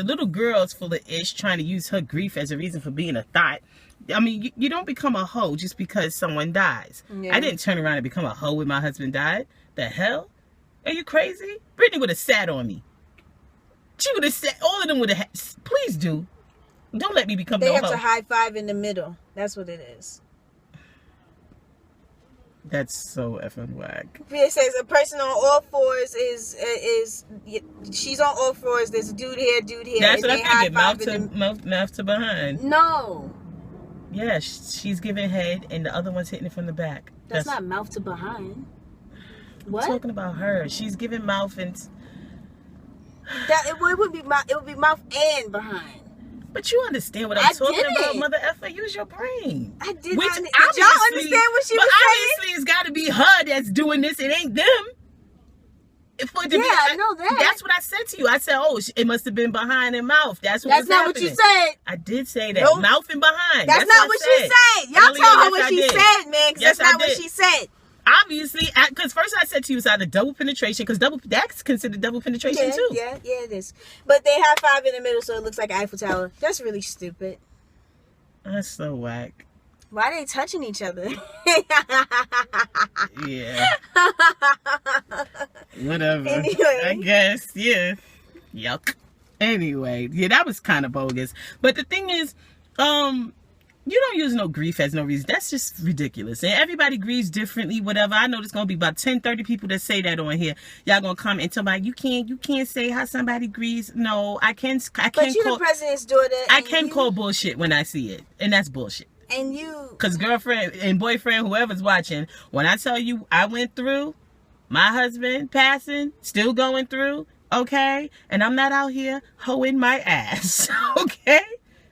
little girl's full of ish, trying to use her grief as a reason for being a thot. I mean, you don't become a hoe just because someone dies. Yeah. I didn't turn around and become a hoe when my husband died. The hell? Are you crazy? Brittany would have sat on me. She would have sat. All of them would have. Please do. Don't let me become no hoe. They have to high five in the middle. That's what it is. That's so effing whack. It says a person on all fours is she's on all fours. There's a dude here. That's what I figured. Mouth to behind. No. Yeah, she's giving head, and the other one's hitting it from the back. That's not mouth to behind. What? I'm talking about her. She's giving mouth and. It would be mouth. It would be mouth and behind. But you understand what I'm talking about, mother effer. Use your brain. I did. Which Did y'all understand what she was saying? Obviously, it's got to be her that's doing this. It ain't them. I know that. That's what I said to you. I said, oh, it must have been behind her mouth. That's not happening. What you said. I did say that. Nope. Mouth and behind. That's not what she said. Y'all told her what she said, man, because that's not what she said. Obviously, because first I said to you, it's either double penetration, because that's considered double penetration too. Yeah, it is. But they have 5 in the middle, so it looks like Eiffel Tower. That's really stupid. That's so whack. Why are they touching each other? Yeah. Whatever. Anyway. I guess, yeah. Yuck. Anyway, yeah, that was kind of bogus. But the thing is, you don't use no grief as no reason. That's just ridiculous. And everybody grieves differently, whatever. I know there's going to be about 10, 30 people that say that on here. Y'all going to come and tell me, you can't say how somebody grieves. No, I can't. But you're the president's daughter. I can call bullshit when I see it. And that's bullshit. And you. Because girlfriend and boyfriend, whoever's watching, when I tell you I went through my husband passing, still going through, okay? And I'm not out here hoeing my ass, okay?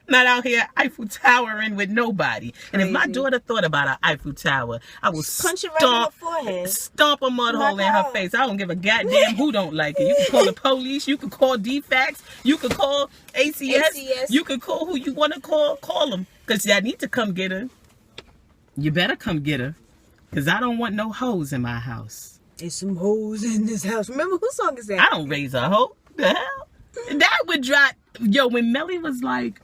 Not out here Eiffel Towering with nobody. Crazy. And if my daughter thought about an Eiffel Tower, I will punch her right in the forehead. Stomp a mud hole in her face. I don't give a goddamn who don't like it. You can call the police. You can call DFAX. You can call ACS. You can call who you want to call. Call them. Because I need to come get her. You better come get her. Because I don't want no hoes in my house. There's some hoes in this house. Remember, whose song is that? I don't raise a hoe. The hell? That would drop. Yo, when Melly was like,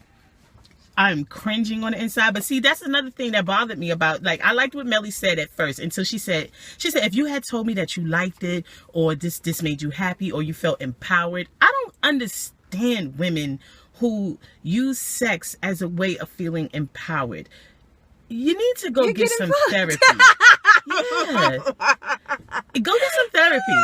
I'm cringing on the inside. But see, that's another thing that bothered me about, like, I liked what Melly said at first until she said, if you had told me that you liked it or this made you happy or you felt empowered. I don't understand women who use sex as a way of feeling empowered. You need to go get some therapy. Yeah. Go get some therapy.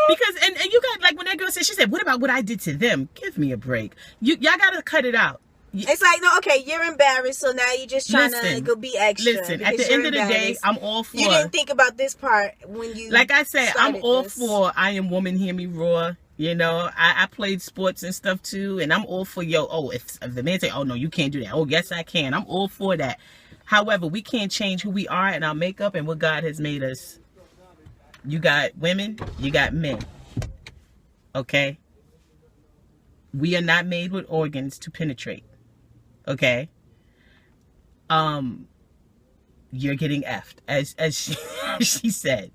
Because, and you got, like, when that girl said, she said, what about what I did to them? Give me a break. Y'all got to cut it out. It's like, no, okay, you're embarrassed, so now you're just trying to go be extra. Listen, at the end of the day, I'm all for... You didn't think about this part when you... Like I said, I'm all for I Am Woman, Hear Me Roar. You know, I played sports and stuff too, and I'm all for, if the man say, oh, no, you can't do that. Oh, yes, I can. I'm all for that. However, we can't change who we are and our makeup and what God has made us. You got women, you got men. Okay? We are not made with organs to penetrate. Okay, you're getting effed, as she said.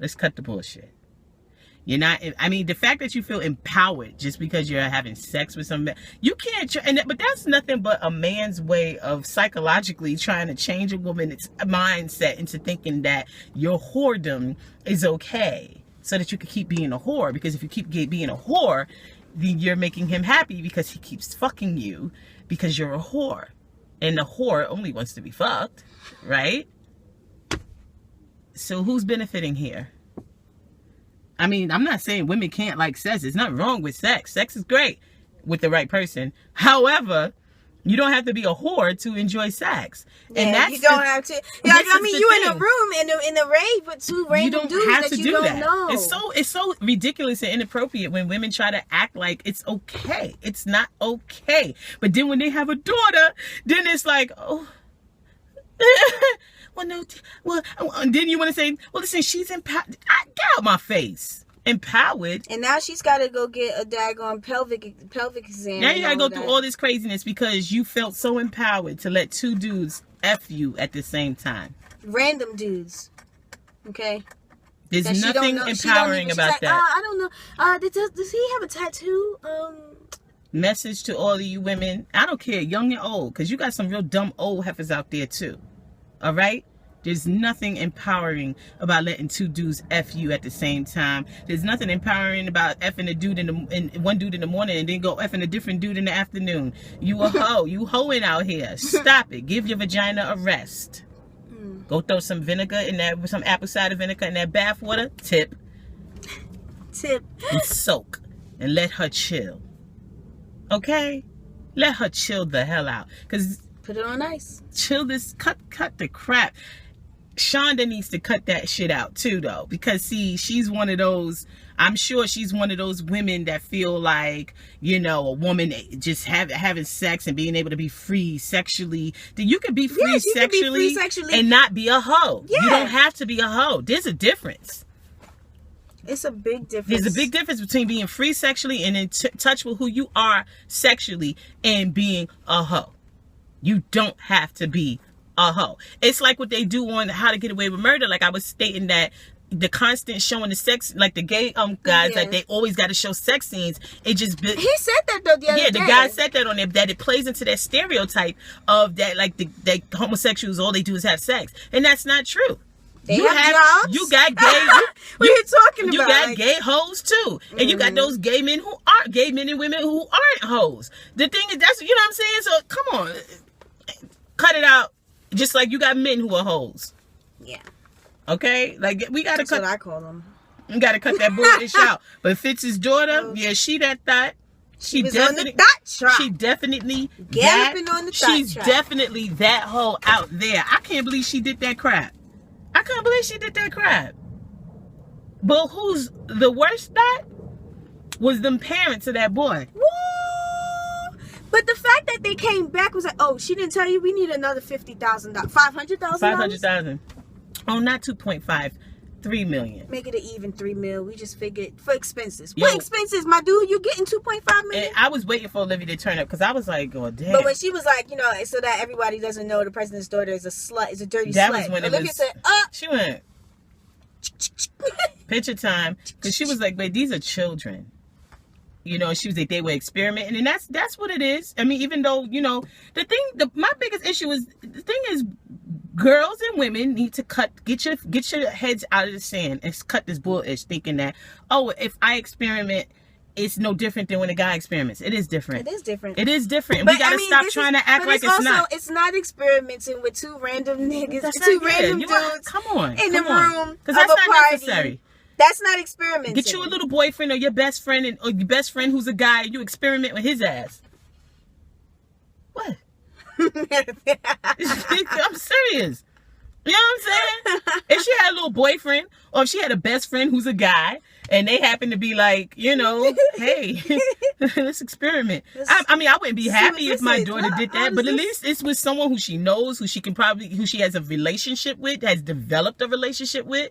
Let's cut the bullshit. You're not. I mean, the fact that you feel empowered just because you're having sex with somebody, you can't. But that's nothing but a man's way of psychologically trying to change a woman's mindset into thinking that your whoredom is okay, so that you can keep being a whore. Because if you keep being a whore, then you're making him happy because he keeps fucking you. Because you're a whore. And the whore only wants to be fucked. Right? So who's benefiting here? I mean, I'm not saying women can't like sex. There's nothing wrong with sex. Sex is great with the right person. However, you don't have to be a whore to enjoy sex. Yeah, and that's you don't have to. Yeah, I mean, you in a room in a rave with two random dudes that you don't know. It's so ridiculous and inappropriate when women try to act like it's okay. It's not okay. But then when they have a daughter, then it's like, oh, well, no, well, and then you want to say, well, listen, she's empowered. Get out my face. Empowered. And now she's got to go get a daggone pelvic exam. Now you got to go through all this craziness because you felt so empowered to let two dudes F you at the same time. Random dudes. Okay? There's nothing empowering about that. I don't know. Does he have a tattoo? Message to all of you women. I don't care, young and old, because you got some real dumb old heifers out there too. All right? There's nothing empowering about letting two dudes F you at the same time. There's nothing empowering about effing a dude one dude in the morning and then go effing a different dude in the afternoon. You a hoe. You hoeing out here. Stop it. Give your vagina a rest. Go throw some vinegar in that, some apple cider vinegar in that bath water. Tip. And soak. And let her chill. Okay? Let her chill the hell out. Because put it on ice. Chill this. Cut the crap. Shonda needs to cut that shit out too, though, because see, she's one of those. I'm sure she's one of those women that feel like, you know, a woman just having sex and being able to be free sexually. That you can be free, sexually, and not be a hoe. Yeah. You don't have to be a hoe. There's a difference. It's a big difference. There's a big difference between being free sexually and in touch with who you are sexually and being a hoe. You don't have to be a hoe. It's like what they do on How to Get Away with Murder. Like I was stating that the constant showing the sex, like the gay guys, like they always got to show sex scenes. It just he said that though the other day. The guy said that on there, that it plays into that stereotype of that, like the homosexuals, all they do is have sex, and that's not true. They have jobs. You got gay. What are you talking about? You got gay hoes too, and you got those gay men who aren't gay men and women who aren't hoes. The thing is, that's, you know what I'm saying. So come on, cut it out. Just like you got men who are hoes. Yeah. Okay, like we gotta cut. That's what I call them. We gotta cut that bullshit out. But Fitz's daughter, yeah, she that thought. She was definitely on the thot track. She definitely galloping on the thot She's track. definitely that hoe out there. I can't believe she did that crap. I can't believe she did that crap. But who's the worst thought was them parents of that boy. Woo! But the fact that they came back was like, oh, she didn't tell you we need another $50,000, $500,000. $500,000. Oh, not 2.5, 3 million. Make it an even 3 mil. We just figured for expenses. What expenses, my dude? You're getting 2.5 million. And I was waiting for Olivia to turn up because I was like, oh damn. But when she was like, you know, so that everybody doesn't know the president's daughter is a slut, is a dirty slut. That was when Olivia said, she went picture time, because she was like, wait, these are children. You know, she was like, they were experimenting, and that's what it is. I mean, even though, you know, my biggest issue is, the thing is, girls and women need to get your heads out of the sand and cut this bullshit thinking that, oh, if I experiment, it's no different than when a guy experiments. It is different. It is different. It is different. And we gotta stop trying to act like it's not. It's not experimenting with two random niggas, random dudes. Come on, in the room because that's not party. Necessary. That's not experimenting. Get you a little boyfriend or your best friend, or your best friend who's a guy. You experiment with his ass. What? I'm serious. You know what I'm saying? If she had a little boyfriend, or if she had a best friend who's a guy, and they happen to be like, you know, hey, let's experiment. I mean, I wouldn't be happy if my daughter did that, but at least it's with someone who she knows, who she has a relationship with, has developed a relationship with.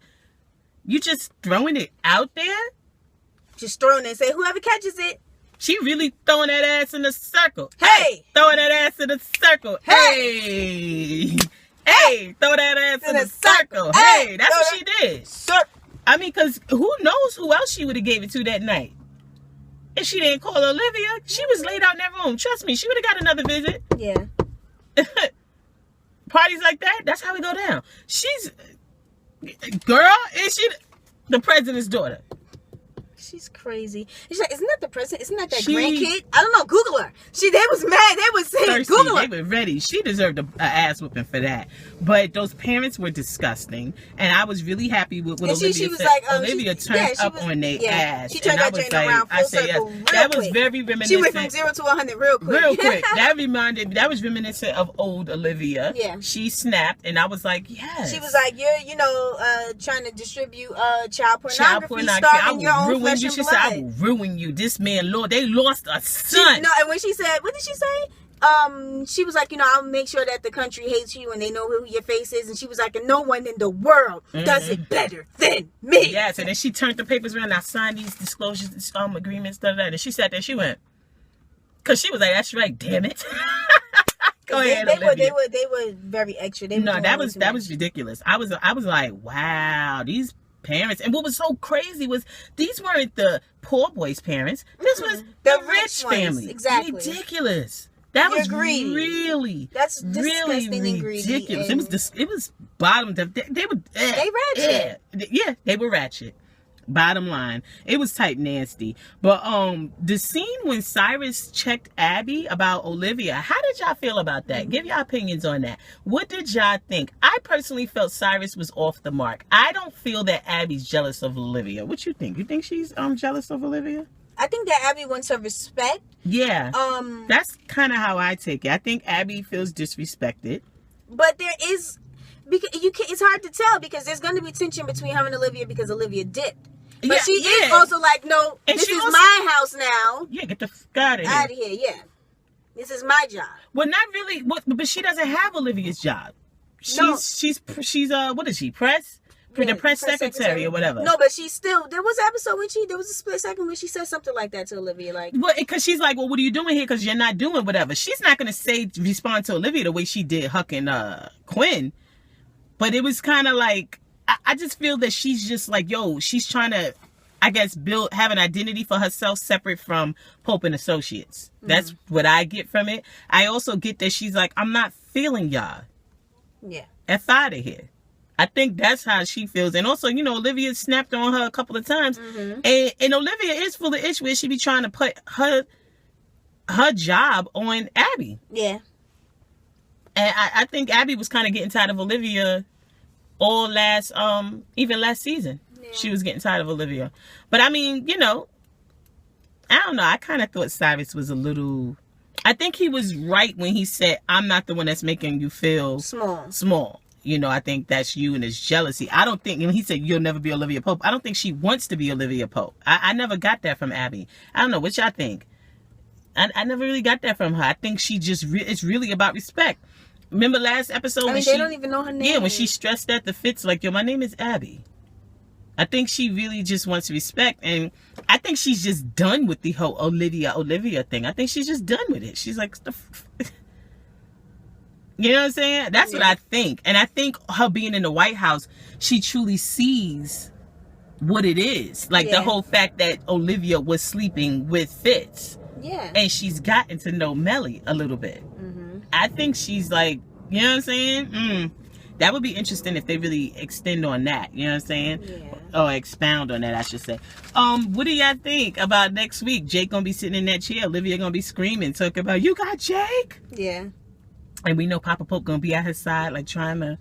You just throwing it out there? Just throwing it and say, whoever catches it. She really throwing that ass in a circle. Hey! Throwing that ass in a circle. Hey! Hey! Throw that ass in a circle. Hey! That's what she did. I mean, because who knows who else she would have gave it to that night. If she didn't call Olivia, she was laid out in that room. Trust me, she would have got another visit. Yeah. Parties like that, that's how we go down. Girl, is she the president's daughter? She's crazy. She's like, isn't that the president? Isn't that grandkid? I don't know. Google her. They was mad. They was saying, thirsty. Google her. They were ready. She deserved an ass whooping for that. But those parents were disgusting. And I was really happy with what Olivia said. Like, Olivia turned up on their ass. She turned that joint around full circle. That was very reminiscent. She went from 0 to 100 real quick. Real quick. That was reminiscent of old Olivia. Yeah. She snapped, and I was like, yes. She was like, you're, trying to distribute child pornography, starving your own flesh and blood. She said, I will ruin you. This man, Lord, they lost a son. And when she said, what did she say? She was like, I'll make sure that the country hates you and they know who your face is. And she was like, and no one in the world does it better than me. Yes, and then she turned the papers around. I signed these disclosures, agreements, and she sat there. She went, because she was like, that's right, damn it. Go ahead, they were very extra. That was ridiculous. I was like, wow, these parents. And what was so crazy was these weren't the poor boy's parents. This was the rich family. Exactly. Ridiculous. That was greedy. Really, that's disgusting and ridiculous. And it was bottom. They were ratchet. Yeah, they were ratchet. Bottom line, it was type nasty. But the scene when Cyrus checked Abby about Olivia, how did y'all feel about that? Give y'all opinions on that. What did y'all think? I personally felt Cyrus was off the mark. I don't feel that Abby's jealous of Olivia. What you think? You think she's jealous of Olivia? I think that Abby wants her respect. Yeah. That's kind of how I take it. I think Abby feels disrespected. But there is, because you can't, it's hard to tell because there's going to be tension between her and Olivia because Olivia dipped. But Yeah, she is also like, no, And this she is also- my house now. Yeah, get the fuck out of here. Out of here, yeah. This is my job. Well, not really. But she doesn't have Olivia's job. No. She's what is she? Press? The press secretary or whatever. No, but she's still. There was an episode when there was a split second when she said something like that to Olivia, like. Well, because she's like, well, what are you doing here? Because you're not doing whatever. She's not gonna respond to Olivia the way she did Huck and Quinn. But it was kind of like, I just feel that she's just like, yo, she's trying to, I guess, have an identity for herself separate from Pope and Associates. That's what I get from it. I also get that she's like, I'm not feeling y'all. Yeah. F out of here. I think that's how she feels. And also, you know, Olivia snapped on her a couple of times. And Olivia is full of ish where she be trying to put her job on Abby. Yeah. And I think Abby was kind of getting tired of Olivia even last season. Yeah. She was getting tired of Olivia. But I mean, you know, I don't know. I kind of thought Cyrus was I think he was right when he said, I'm not the one that's making you feel small. You know, I think that's you and his jealousy. I don't think, and he said, you'll never be Olivia Pope. I don't think she wants to be Olivia Pope. I never got that from Abby. I don't know. What y'all think? I never really got that from her. I think she just, it's really about respect. Remember last episode? I mean, they don't even know her name. Yeah, when she stressed at the Fitz, like, yo, my name is Abby. I think she really just wants respect. And I think she's just done with the whole Olivia thing. I think she's just done with it. She's like, you know what I'm saying? That's what I think. And I think her being in the White House, she truly sees what it is. Like the whole fact that Olivia was sleeping with Fitz. Yeah. And she's gotten to know Melly a little bit. I think she's like, you know what I'm saying? That would be interesting if they really extend on that. You know what I'm saying? Yeah. Or expound on that, I should say. What do y'all think about next week? Jake gonna be sitting in that chair. Olivia gonna be screaming, talking about, you got Jake? Yeah. And we know Papa Pope gonna be at her side, like trying to,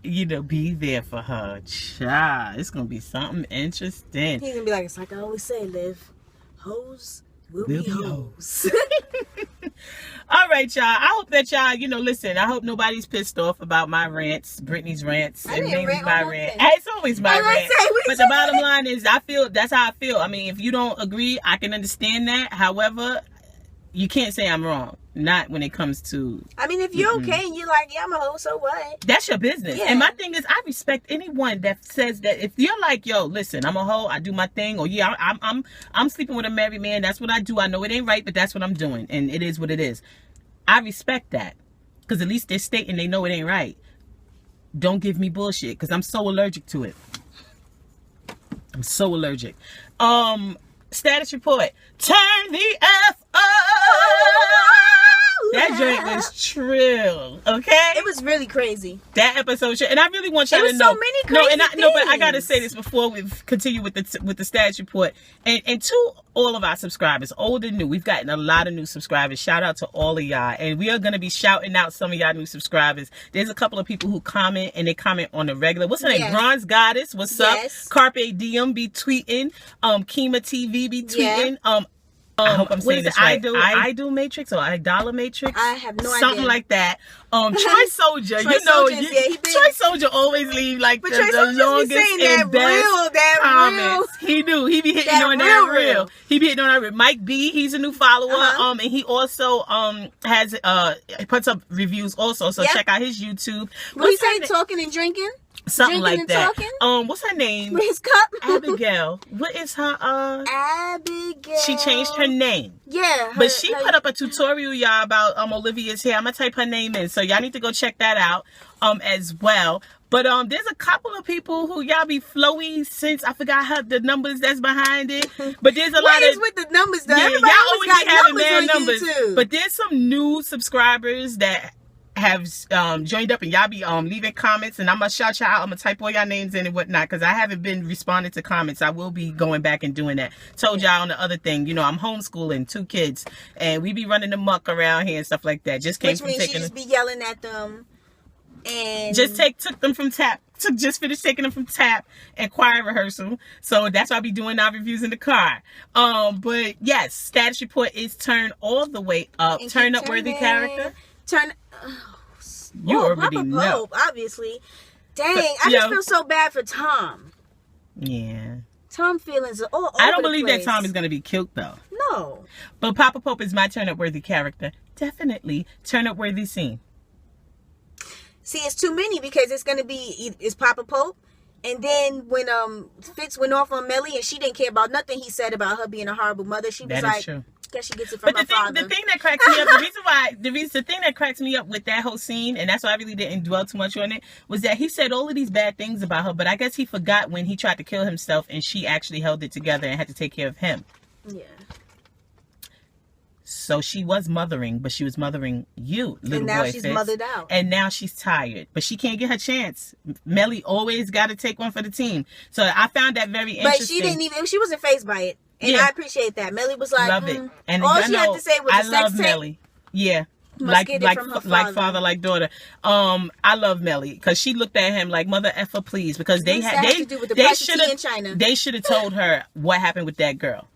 you know, be there for her. Child, it's gonna be something interesting. He's gonna be like, it's like I always say, Liv, hoes will be hoes. All right, y'all. I hope that y'all, you know, listen, I hope nobody's pissed off about my rants, Brittany's rants, and maybe my rant. It's always my rant. But the bottom line is, that's how I feel. I mean, if you don't agree, I can understand that. However, you can't say I'm wrong. Not when it comes to... I mean, if you're okay and you're like, yeah, I'm a hoe, so what? That's your business. Yeah. And my thing is, I respect anyone that says that if you're like, yo, listen, I'm a hoe, I do my thing, or yeah, I'm sleeping with a married man, that's what I do. I know it ain't right, but that's what I'm doing. And it is what it is. I respect that. Because at least they're stating they know it ain't right. Don't give me bullshit, because I'm so allergic to it. I'm so allergic. Status report. Turn the F up. That joint was trill, okay? It was really crazy. That episode, and I really want y'all to know. So many crazy things. But I gotta say this before we continue with the status report. And to all of our subscribers, old and new, we've gotten a lot of new subscribers. Shout out to all of y'all, and we are gonna be shouting out some of y'all new subscribers. There's a couple of people who comment, and they comment on the regular. What's her name? Bronze Goddess. What's up? Carpe Diem be tweeting. Kima TV be tweeting. I hope I'm saying this right. Idol Matrix or Idol Matrix? I have no idea. Something like that. Troy Soldier, you know, Troy Soldier always leave like the longest and best comments. He do. He be hitting on that real. He be hitting on that real. Mike B, he's a new follower. And he also puts up reviews also. So check out his YouTube. What he say? Talking and drinking? Something drinking like that. Talking? What's her name? With his cup? Abigail. What is her Abigail. She changed her name. Yeah. But she put up a tutorial, y'all, about Olivia's hair. I'm gonna type her name in. So y'all need to go check that out as well. But there's a couple of people who y'all be flowy since I forgot the numbers that's behind it. But there's a lot of... What is with the numbers though? Yeah, everybody y'all always always got having numbers their on numbers. YouTube. But there's some new subscribers that have joined up, and y'all be leaving comments, and I'm gonna shout y'all out. I'm gonna type all y'all names in and whatnot, because I haven't been responding to comments. I will be going back and doing that. Told y'all on the other thing, you know, I'm homeschooling 2 kids, and we be running the muck around here and stuff like that. Just came Which from means taking you just be yelling at them, and just took them from tap. Just finished taking them from tap and choir rehearsal. So that's why I be doing our reviews in the car. But yes, status report is turned all the way up. Turn up worthy character. Pops. You already Papa know. Pope, obviously. Dang, I just feel so bad for Tom. Yeah. Tom feelings are all over I don't believe the that place. Tom is going to be killed, though. No. But Papa Pope is my turn-up-worthy character. Definitely turn-up-worthy scene. See, it's too many because it's going to be, it's Papa Pope. And then when Fitz went off on Melly and she didn't care about nothing he said about her being a horrible mother, she was like, true. guess she gets it from her father. The thing that cracks me up, the thing that cracks me up with that whole scene, and that's why I really didn't dwell too much on it, was that he said all of these bad things about her, but I guess he forgot when he tried to kill himself and she actually held it together and had to take care of him. Yeah. So she was mothering, but she was mothering you, little boy. And now she's mothered out. And now she's tired, but she can't get her chance. Melly always got to take one for the team. So I found that very interesting. But she wasn't fazed by it. And I appreciate that. Melly was like, love it. And all she had to say was I a sex love tape. Melly. Yeah. Like father, like daughter. I love Melly because she looked at him like mother effer please, because they should have told her what happened with that girl.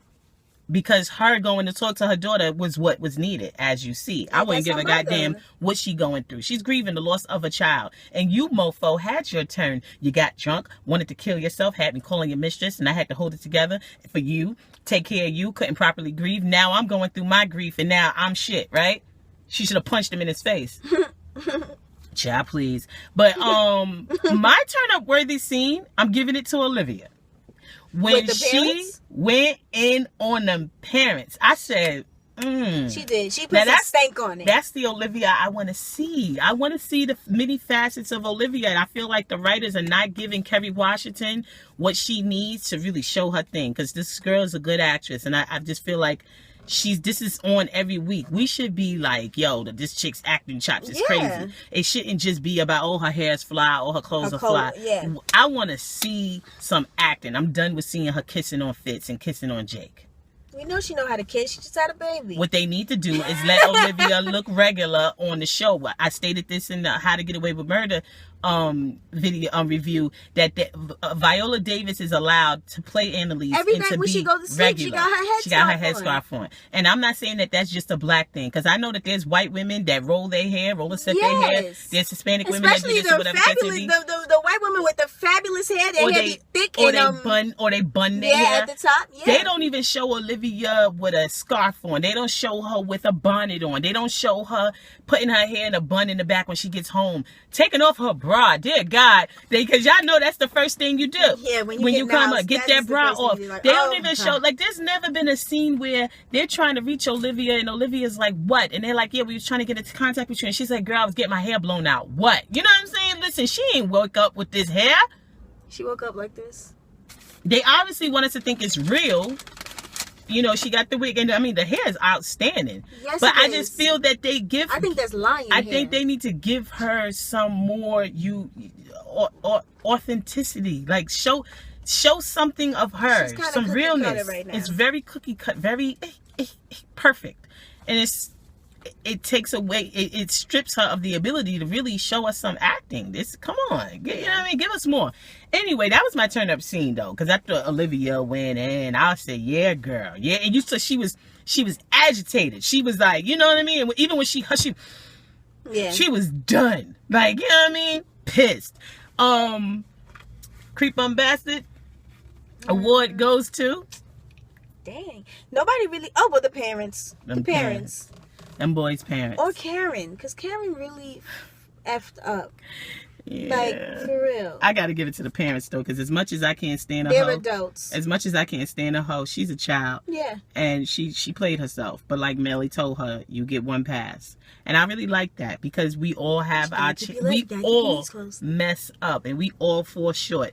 Because her going to talk to her daughter was what was needed, as you see. I wouldn't give a goddamn what she going through. She's grieving the loss of a child. And you, mofo, had your turn. You got drunk, wanted to kill yourself, had me calling your mistress, and I had to hold it together for you, take care of you, couldn't properly grieve. Now I'm going through my grief, and now I'm shit, right? She should have punched him in his face. Child, please. But my turn-up-worthy scene, I'm giving it to Olivia. When she went in on them parents, I said, She did. She put some stank on it. That's the Olivia I want to see. I want to see the many facets of Olivia. And I feel like the writers are not giving Kerry Washington what she needs to really show her thing. Because this girl is a good actress. And I just feel like this is on every week. We should be like, yo, this chick's acting chops is crazy. It shouldn't just be about, oh, her hair's fly, or her clothes are fly. Yeah. I want to see some acting. I'm done with seeing her kissing on Fitz and kissing on Jake. We know she know how to kiss. She just had a baby. What they need to do is let Olivia look regular on the show. I stated this in the How to Get Away with Murder video review that Viola Davis is allowed to play Annalise every night when she goes to sleep. Regular. She got her headscarf on. And I'm not saying that that's just a black thing, because I know that there's white women that roll their hair, set their hair. There's Hispanic women that do this or whatever. Especially the white women with the fabulous hair. Their hair be thick or and they bun their hair at the top. Yeah. They don't even show Olivia with a scarf on. They don't show her with a bonnet on. They don't show her putting her hair in a bun in the back when she gets home, taking off her bra. Dear God, because y'all know that's the first thing you do. Yeah, when you come up, get that bra off. Like, they don't even show, like, there's never been a scene where they're trying to reach Olivia and Olivia's like, what? And they're like, yeah, we was trying to get into contact with you. And she's like, girl, I was getting my hair blown out. What? You know what I'm saying? Listen, she ain't woke up with this hair. She woke up like this. They obviously want us to think it's real. You know, she got the wig, and I mean, the hair is outstanding. Yes, but I just feel that they give. I think that's lying. I think they need to give her some more authenticity. Like show something of her, some realness. Right now. It's very cookie cut, very perfect, and it takes away. It strips her of the ability to really show us some acting. Come on, you know what I mean? Give us more. Anyway, that was my turn up scene though, because after Olivia went in, I said, "Yeah, girl, yeah." And you said she was agitated. She was like, you know what I mean? And even when she was done. Like, you know what I mean? Pissed. Creep Bum Bastard award goes to. Dang, nobody really. Oh, well, the parents. The parents. Them boys' parents. Or Karen, because Karen really effed up. Yeah. Like, for real. I gotta give it to the parents though, because as much as I can't stand a They're hoe, adults. As much as I can't stand a hoe, she's a child. Yeah. And she played herself. But like Melly told her, you get one pass. And I really like that, because we all have we all mess up and we all fall short.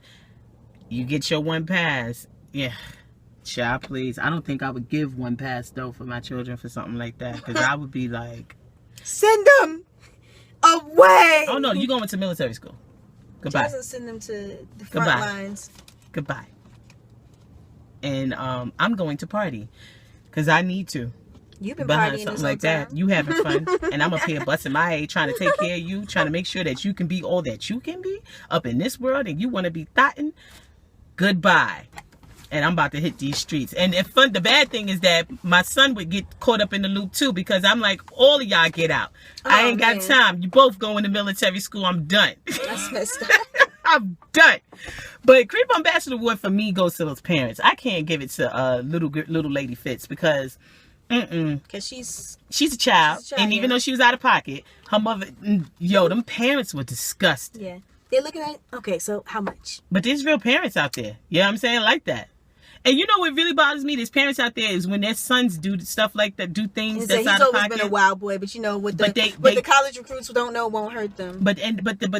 You get your one pass. Yeah. Child, please. I don't think I would give one pass though for my children for something like that, because I would be like, send them away. Oh no, you going to military school. Goodbye. Doesn't send them to the front lines. Goodbye. And I'm going to party, because I need to. You've been partying something like that. You having fun, and I'm up here busting my head trying to take care of you, trying to make sure that you can be all that you can be up in this world, and you want to be thotting. Goodbye. and I'm about to hit these streets. And the bad thing is that my son would get caught up in the loop too, because I'm like, all of y'all get out. I ain't got time. You both going to military school. I'm done. That's messed up. I'm done. But Creep Ambassador Award for me goes to those parents. I can't give it to little lady Fitz, because because she's a child, and even though she was out of pocket, her mother, them parents were disgusting. Yeah. They're looking at, okay, so how much? But there's real parents out there. You know what I'm saying? Like that. And you know what really bothers me? There's parents out there is when their sons do stuff like that, do things that's out of pocket. He's always been a wild boy, but you know, what the college recruits don't know won't hurt them. But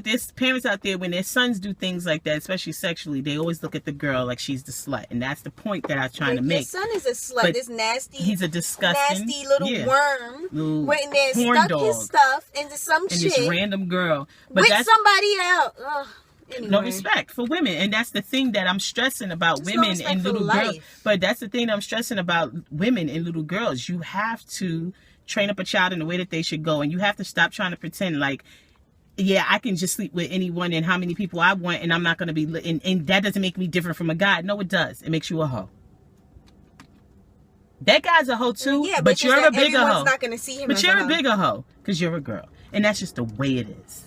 there's parents out there, when their sons do things like that, especially sexually, they always look at the girl like she's the slut. And that's the point that I'm trying to make. Your son is a slut. But this nasty, he's a disgusting, nasty little worm. Went in there and stuck his stuff into some shit. This random girl. But with somebody else. Ugh. Anyway. No respect for women, and that's the thing that I'm stressing about women and little girls. But that's the thing that I'm stressing about women and little girls. You have to train up a child in the way that they should go, and you have to stop trying to pretend like, yeah, I can just sleep with anyone and how many people I want, and I'm not going to be, and that doesn't make me different from a guy. No, it does. It makes you a hoe. That guy's a hoe too, yeah, but you're a bigger hoe. Not gonna see him, but you're a bigger hoe because you're a girl, and that's just the way it is.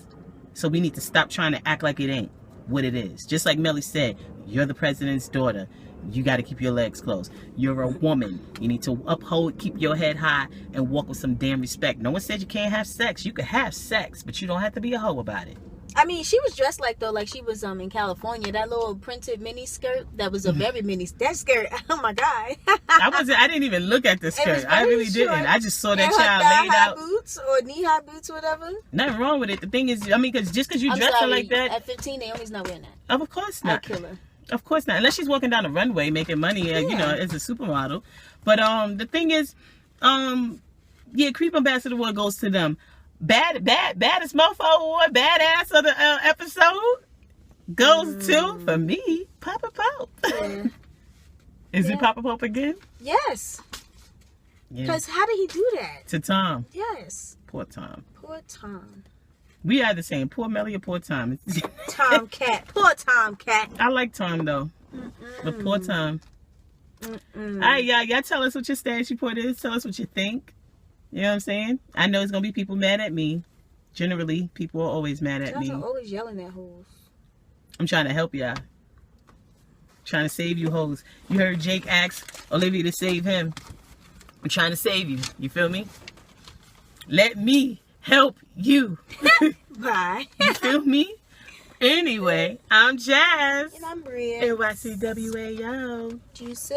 So we need to stop trying to act like it ain't what it is. Just like Melly said, you're the president's daughter. You got to keep your legs closed. You're a woman. You need to keep your head high, and walk with some damn respect. No one said you can't have sex. You can have sex, but you don't have to be a hoe about it. I mean, she was dressed like she was in California. That little printed mini skirt, that was a very mini. That skirt, oh my God. I didn't even look at the skirt. I really didn't. I just saw that child laid out. Boots or knee-high boots, or whatever. Nothing wrong with it. The thing is, I mean, because you dress her like that. At 15, Naomi's not wearing that. Of course not. I'd kill her. Of course not. Unless she's walking down the runway making money, you know, as a supermodel. But the thing is, Creep Ambassador Award goes to them. Baddest mofo award, badass of the episode goes to, for me, Papa Pope. Yeah. Is it Papa Pope again? Yes. Because how did he do that? To Tom. Yes. Poor Tom. Poor Tom. We are the same. Poor Melly or poor Tom? Tom Cat. Poor Tom Cat. I like Tom though. But poor Tom. Alright, y'all tell us what your stash report is. Tell us what you think. You know what I'm saying? I know it's going to be people mad at me. Generally, people are always mad at me. Y'all are always yelling at hoes. I'm trying to help y'all. Trying to save you hoes. You heard Jake ask Olivia to save him. I'm trying to save you. You feel me? Let me help you. Bye. You feel me? Anyway, I'm Jazz. And I'm Bria. NYCWAO. Juices.